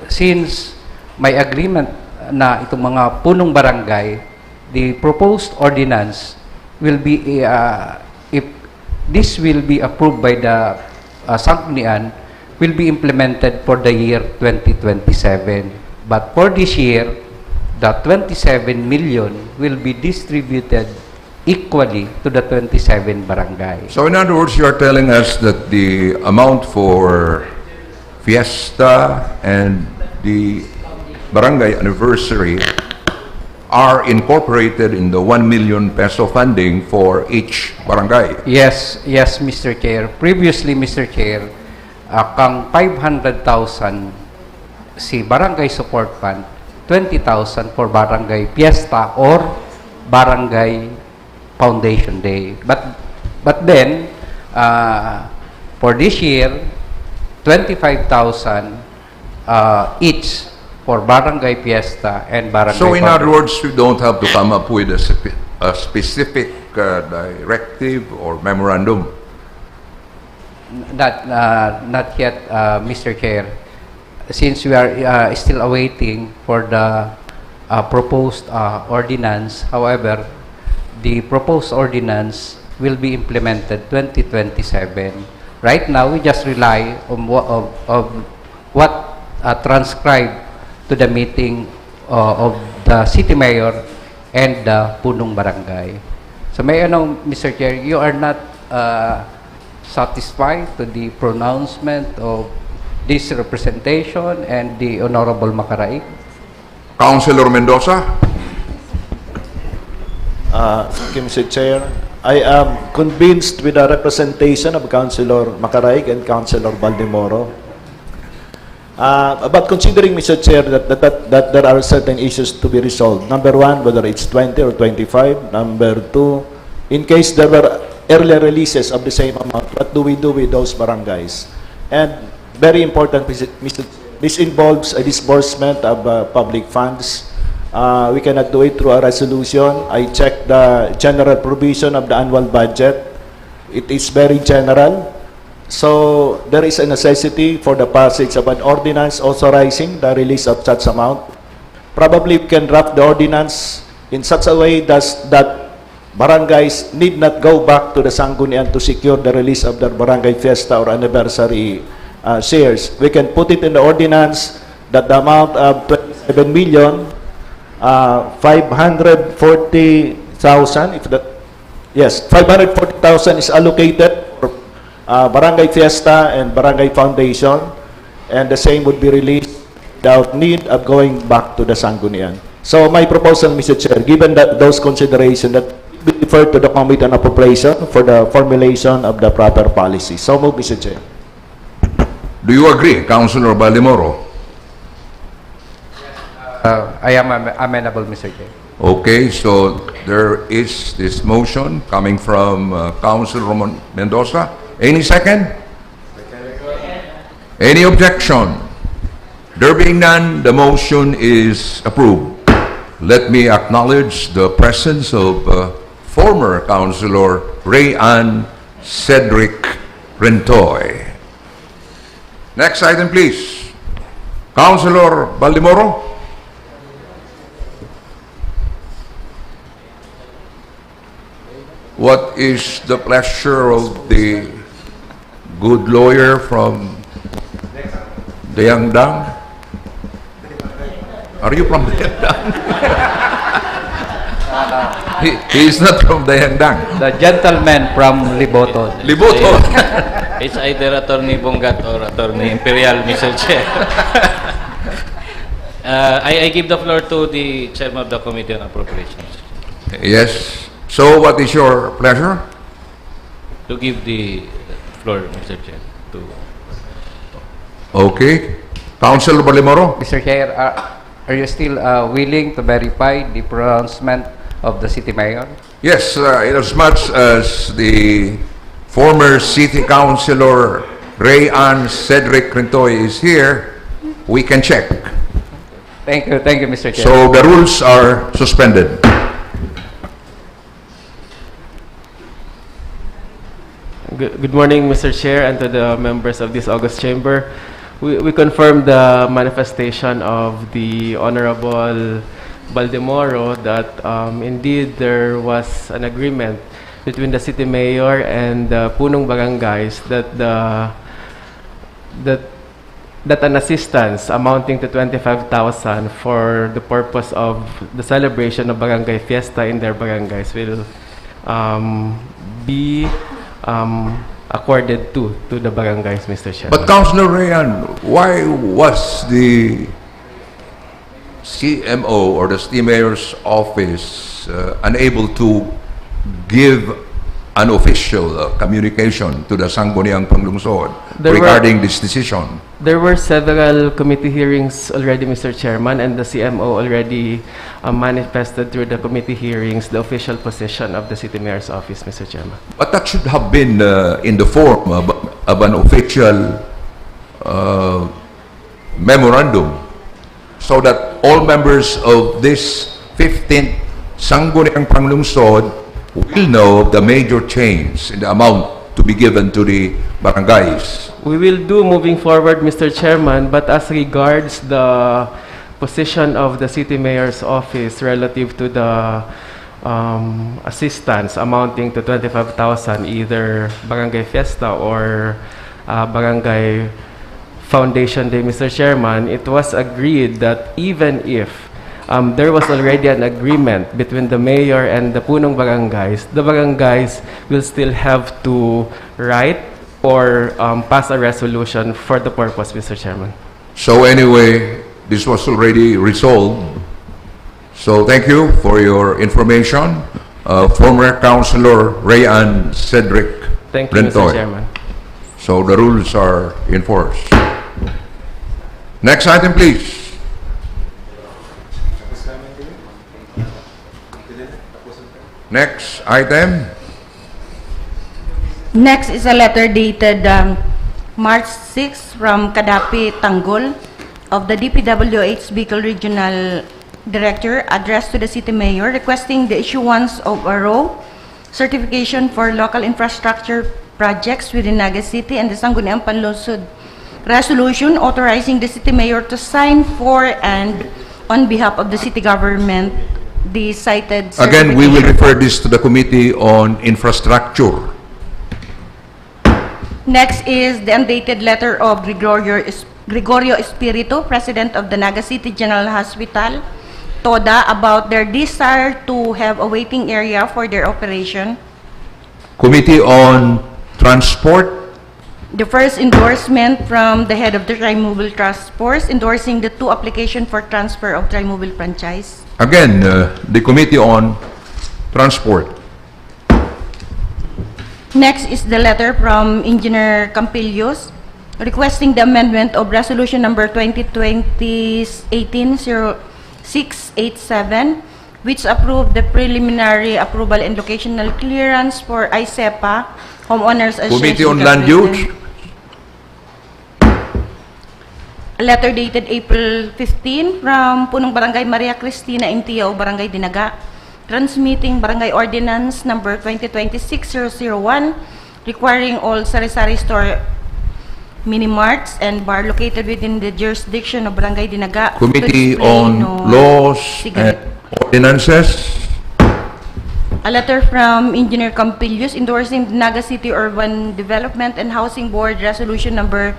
since may agreement na itong mga punong barangay, the proposed ordinance will be if this will be approved by the Sangguniang, will be implemented for the year 2027. But for this year, the 27 million will be distributed equally to the 27 barangay. So in other words, you are telling us that the amount for fiesta and the barangay anniversary are incorporated in the 1 million peso funding for each barangay. Yes, Mr. Chair. Previously, Mr. Chair, kang 500,000 si Barangay Support Fund, 20,000 for Barangay Fiesta or Barangay Foundation Day. But then, for this year, 25,000 each for Barangay Fiesta and Barangay So in other Foundation. words, you don't have to come up with a specific directive or memorandum. Not yet, Mr. Chair. Since we are still awaiting for the proposed ordinance, however, the proposed ordinance will be implemented 2027. Right now, we just rely on what transcribed to the meeting of the city mayor and the punong barangay. So may Mr. Chair, you are not satisfied to the pronouncement of this representation and the Honorable Macaraig? Councilor Mendoza? Thank you, Mr. Chair. I am convinced with the representation of Councilor Macaraig and Councilor Baldemoro. But considering, Mr. Chair, that there are certain issues to be resolved. Number one, whether it's 20 or 25. Number two, in case there were earlier releases of the same amount, what do we do with those barangays? And very important, Mr. This involves a disbursement of public funds. We cannot do it through a resolution. I checked the general provision of the annual budget. It is very general. So there is a necessity for the passage of an ordinance authorizing the release of such amount. Probably we can draft the ordinance in such a way that barangays need not go back to the Sangguniang to secure the release of their barangay fiesta or anniversary shares. We can put it in the ordinance that the amount of 27 million 540,000, if that, yes, 540,000 is allocated for barangay fiesta and barangay foundation, and the same would be released without need of going back to the Sangguniang. So my proposal, Mr. Chair, given that those considerations, that we refer to the Committee on Appropriation for the formulation of the proper policy. So move, Mr. Chair. Do you agree, Councilor Baldemoro? I am amenable, Mr. Chair. Okay, so there is this motion coming from Councilor Mendoza. Any second? Any objection? There being none, the motion is approved. Let me acknowledge the presence of former Councilor Ray-Ann Cedric Rentoy. Next item, please. Councilor Baldemoro. What is the pleasure of the good lawyer from Dayangdang? Are you from Dayangdang? He is not from Dayangdang. The gentleman from Liboto. Liboto. It's either Attorney Bongat or Attorney Imperial, Mr. Chair. I give the floor to the Chairman of the Committee on Appropriations Yes. So what is your pleasure? to give the floor, Mr. Chair. Okay. Councilor Balimoro? Mr. Chair, are you still willing to verify the pronouncement of the city mayor? Yes, in as much as the former city councilor Ray-Ann Cedric Crintoy is here, we can check. Thank you, Mr. Chair. So the rules are suspended. Good morning, Mr. Chair, and to the members of this August Chamber. We confirm the manifestation of the Honorable Baldemoro that indeed there was an agreement between the city mayor and the punong barangays that an assistance amounting to 25,000 for the purpose of the celebration of barangay fiesta in their barangays will be accorded to the barangays, Mr. Chair. But Councilor Ray-Ann, why was the CMO or the city mayor's office unable to give an official communication to the Sangguniang Panlungsod regarding this decision? There were several committee hearings already, Mr. Chairman, and the CMO already manifested through the committee hearings the official position of the city mayor's office, Mr. Chairman. But that should have been in the form of an official memorandum so that all members of this 15th Sangguniang Panlungsod will know the major change in the amount to be given to the barangays. We will do moving forward, Mr. Chairman, but as regards the position of the city mayor's office relative to the assistance amounting to 25,000, either Barangay Fiesta or Barangay Foundation Day, Mr. Chairman, it was agreed that even if there was already an agreement between the mayor and the punong barangays, the barangays will still have to write or pass a resolution for the purpose, Mr. Chairman. So anyway, this was already resolved. So thank you for your information. Former Councilor Ray-Ann Cedric Thank you, Mr. Crintoy. Chairman. So the rules are in force. Next item, please. Next item. Next is a letter dated March 6 from Kadapi Tanggol of the DPWH Bicol Regional Director addressed to the City Mayor requesting the issuance of a raw certification for local infrastructure projects within Naga City and the Sangguniang Panlungsod resolution authorizing the City Mayor to sign for and on behalf of the city government the cited Again, we will certification. refer this to the Committee on Infrastructure. Next is the undated letter of Gregorio Espiritu, President of the Naga City General Hospital, TODA, about their desire to have a waiting area for their operation. Committee on Transport. The first endorsement from the head of the Tri-Mobile Task Force endorsing the 2 application for transfer of Tri-Mobile franchise. Again, the Committee on Transport. Next is the letter from Engineer Campillos requesting the amendment of Resolution Number 2020-18-0687, which approved the preliminary approval and locational clearance for ICEPA Homeowners Association. Committee on Land Use. A letter dated April 15 from Punong Barangay Maria Cristina Intio, Barangay Dinaga, transmitting Barangay Ordinance Number 2020-6001, requiring all sari-sari store mini-marts and bar located within the jurisdiction of Barangay Dinaga Committee to display on no Laws cigarette. and Ordinances. A letter from Engineer Campillos endorsing the Naga City Urban Development and Housing Board Resolution number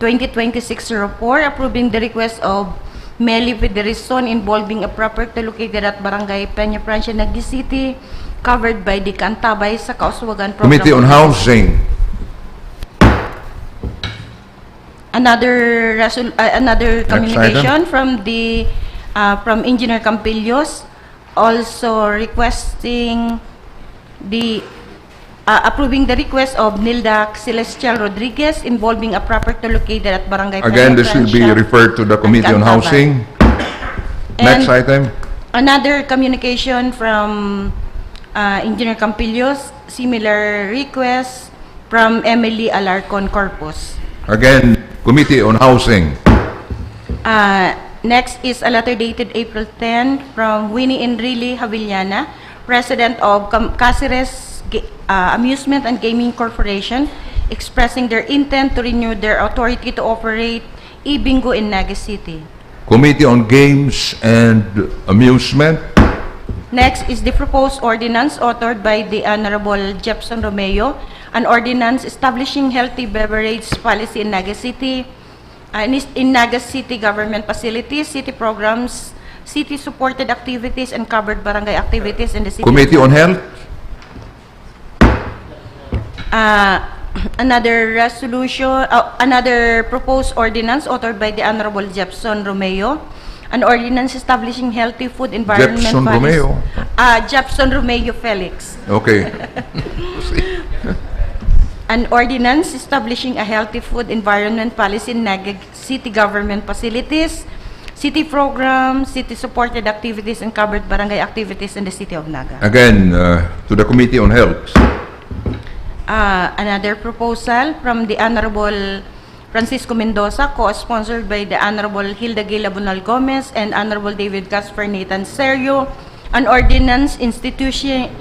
2020-604 approving the request of Meli Federison involving a property located at Barangay Peña Francia, Naga City, covered by the Cantabay sa Kauswagan Program. Committee on Housing. Another Next communication from the from Engineer Campillos, also requesting the approving the request of Nilda Celestial Rodriguez involving a property located at Barangay Again, Peña this will be Francia referred to the Committee on Cantabay. Housing. Next And item. another communication from Engineer Campillos, similar request from Emily Alarcon Corpus. Again, Committee on Housing. Next is a letter dated April 10 from Winnie Enrile Havillana, President of Cáceres Amusement and Gaming Corporation, expressing their intent to renew their authority to operate e-bingo in Naga City. Committee on Games and Amusement. Next is the proposed ordinance authored by the Honorable Jefferson Romeo, an ordinance establishing healthy beverage policy in Naga City, in Naga City government facilities, city programs, city-supported activities, and covered barangay activities in the city. Committee on Health. Another resolution, another proposed ordinance authored by the Honorable Jefferson Romeo, an ordinance establishing healthy food environment Jefferson policy. Romeo. Jefferson Romeo Felix. Okay. An ordinance establishing a healthy food environment policy in Naga City government facilities, city programs, city-supported activities, and covered barangay activities in the city of Naga. Again, to the Committee on Health. Another proposal from the Honorable Francisco Mendoza, co-sponsored by the Honorable Hilda Gila Bunal Gomez and Honorable David Casper Nathan Serio, an ordinance instituting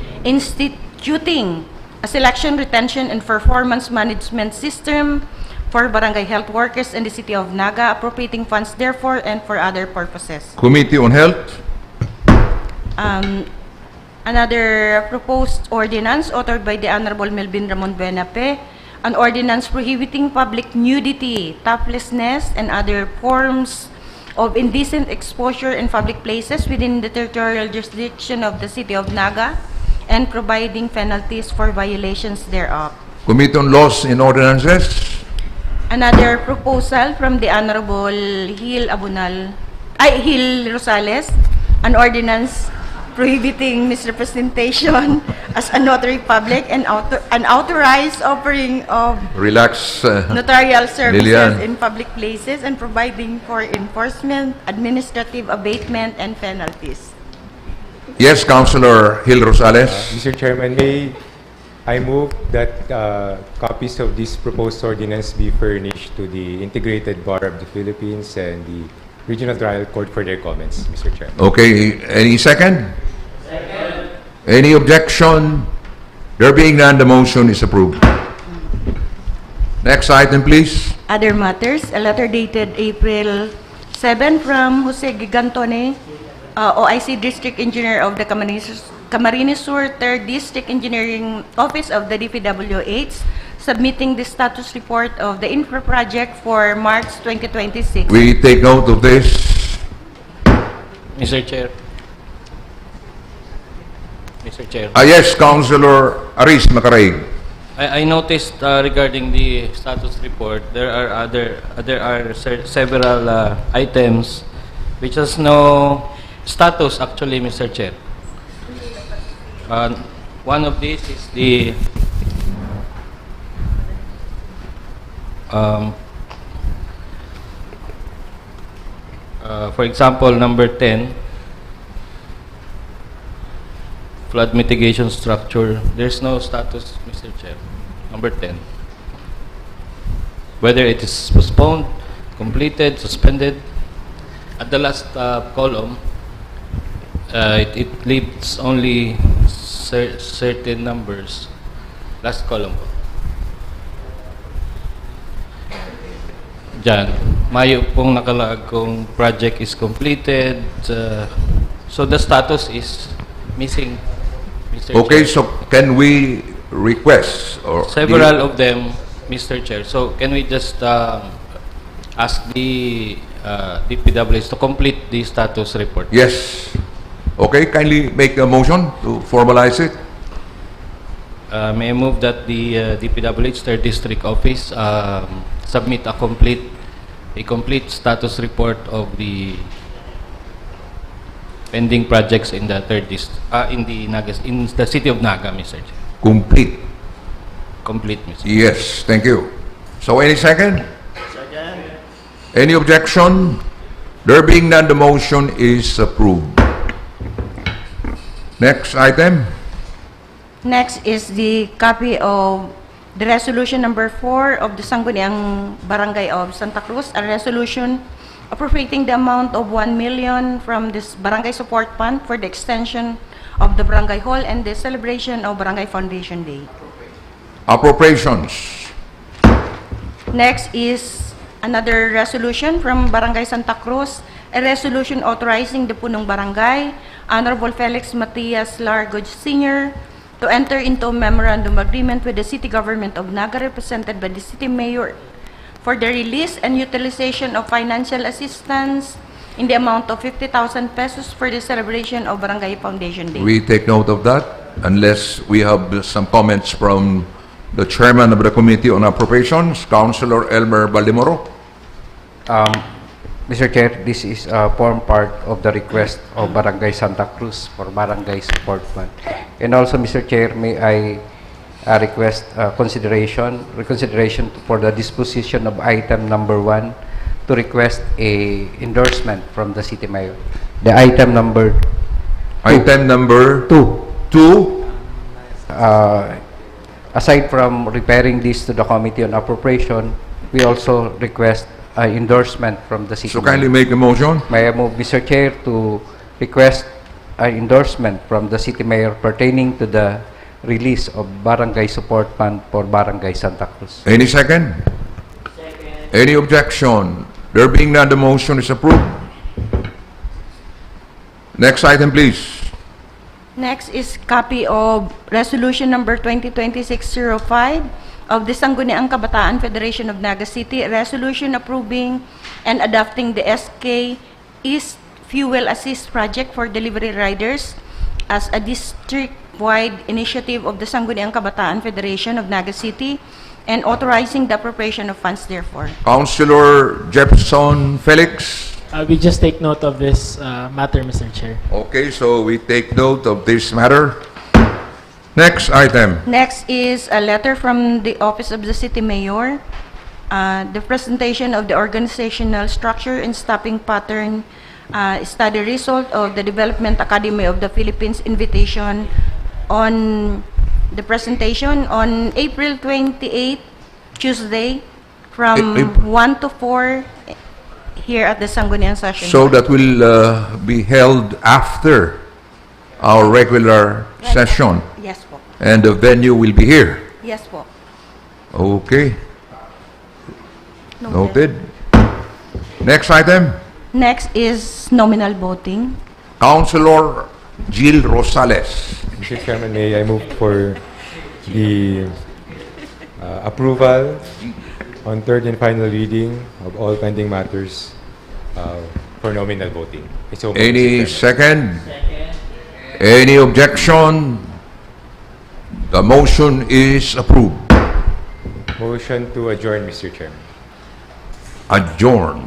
a selection, retention, and performance management system for barangay health workers in the city of Naga, appropriating funds therefore and for other purposes. Committee on Health. Another proposed ordinance authored by the Honorable Melvin Ramon Benape, an ordinance prohibiting public nudity, toplessness, and other forms of indecent exposure in public places within the territorial jurisdiction of the city of Naga, and providing penalties for violations thereof. Committee on Laws and Ordinances. Another proposal from the Honorable Gil Rosales, an ordinance prohibiting misrepresentation as a notary public and unauthorized offering of Relax. notarial services Lilian. in public places and providing for enforcement, administrative abatement, and penalties. Yes, Councilor Gil Rosales. Mr. Chairman, I move that copies of this proposed ordinance be furnished to the Integrated Bar of the Philippines and the Regional Trial Court for their comments, Mr. Chairman. Okay, any second? Second. Any objection? There being none, the motion is approved. Next item, please. Other matters, a letter dated April 7 from Jose Gigantone, OIC District Engineer of the Camarines Sur 3rd District Engineering Office of the DPWH, submitting the status report of the infra project for March 2026. We take note of this. Mr. Chair. Mr. Chair. Yes, Councilor Aris Macaraig. I noticed regarding the status report, there are several items which has no status actually, Mr. Chair. One of these is the for example, number 10, flood mitigation structure. There's no status, Mr. Chair. Number 10. Whether it is postponed, completed, suspended. At the last column, it leaves only certain numbers. Last column po. Diyan, mayo pong nakalag kung project is completed. So the status is missing. Mr. Okay, Chair. so can we request or Several of them, Mr. Chair. So can we just ask the DPWs to complete the status report? Yes. Okay, kindly make a motion to formalize it. May I move that the DPWH 3rd District Office submit a complete status report of the pending projects in the 3rd district, in the city of Naga, Mr. Chair. Complete. Complete, Mr. Chair. Yes, thank you. So any second? Second. Any objection? There being none, the motion is approved. Next item. Next is the copy of the resolution number 4 of the Sangguniang Barangay of Santa Cruz, a resolution appropriating the amount of 1 million from this Barangay Support Fund for the extension of the Barangay Hall and the celebration of Barangay Foundation Day. Appropriations. Next is another resolution from Barangay Santa Cruz, a resolution authorizing the Punong Barangay, Honorable Felix Matias Largo Sr., to enter into a memorandum agreement with the City Government of Naga, represented by the City Mayor, for the release and utilization of financial assistance in the amount of 50,000 pesos for the celebration of Barangay Foundation Day. We take note of that unless we have some comments from the chairman of the Committee on Appropriations, Councilor Elmer Baldimoro. Mr. Chair, this is form part of the request of Barangay Santa Cruz for Barangay Support Fund. And also, Mr. Chair, may I request reconsideration for the disposition of item number 1 to request a endorsement from the City Mayor. The item number 2. Aside from referring this to the Committee on Appropriation, we also request endorsement from the City So Mayor. kindly make a motion. May I move, Mr. Chair, to request an endorsement from the City Mayor pertaining to the release of Barangay Support Fund for Barangay Santa Cruz. Any second? Second. Any objection? There being none, the motion is approved. Next item, please. Next is copy of resolution number 2026-05 of the Sangguniang Kabataan Federation of Naga City, a resolution approving and adopting the SK East Fuel Assist Project for delivery riders as a district-wide initiative of the Sangguniang Kabataan Federation of Naga City and authorizing the appropriation of funds therefore. Councilor Jefferson Felix. We just take note of this matter, Mr. Chair. Okay, so we take note of this matter. Next item. Next is a letter from the Office of the City Mayor, the presentation of the organizational structure and staffing pattern study result of the Development Academy of the Philippines invitation on the presentation on April 28, Tuesday, from 1 to 4 here at the Sangguniang session. So that will be held after our regular session. Yes po. And the venue will be here. Yes po. Okay. Noted. Next item. Next is nominal voting. Councilor Jill Rosales. Mr. Chairman, may I move for the approval on third and final reading of all pending matters for nominal voting. So, Any Mr. Chairman. second? Any objection? The motion is approved. Motion to adjourn, Mr. Chairman. Adjourn.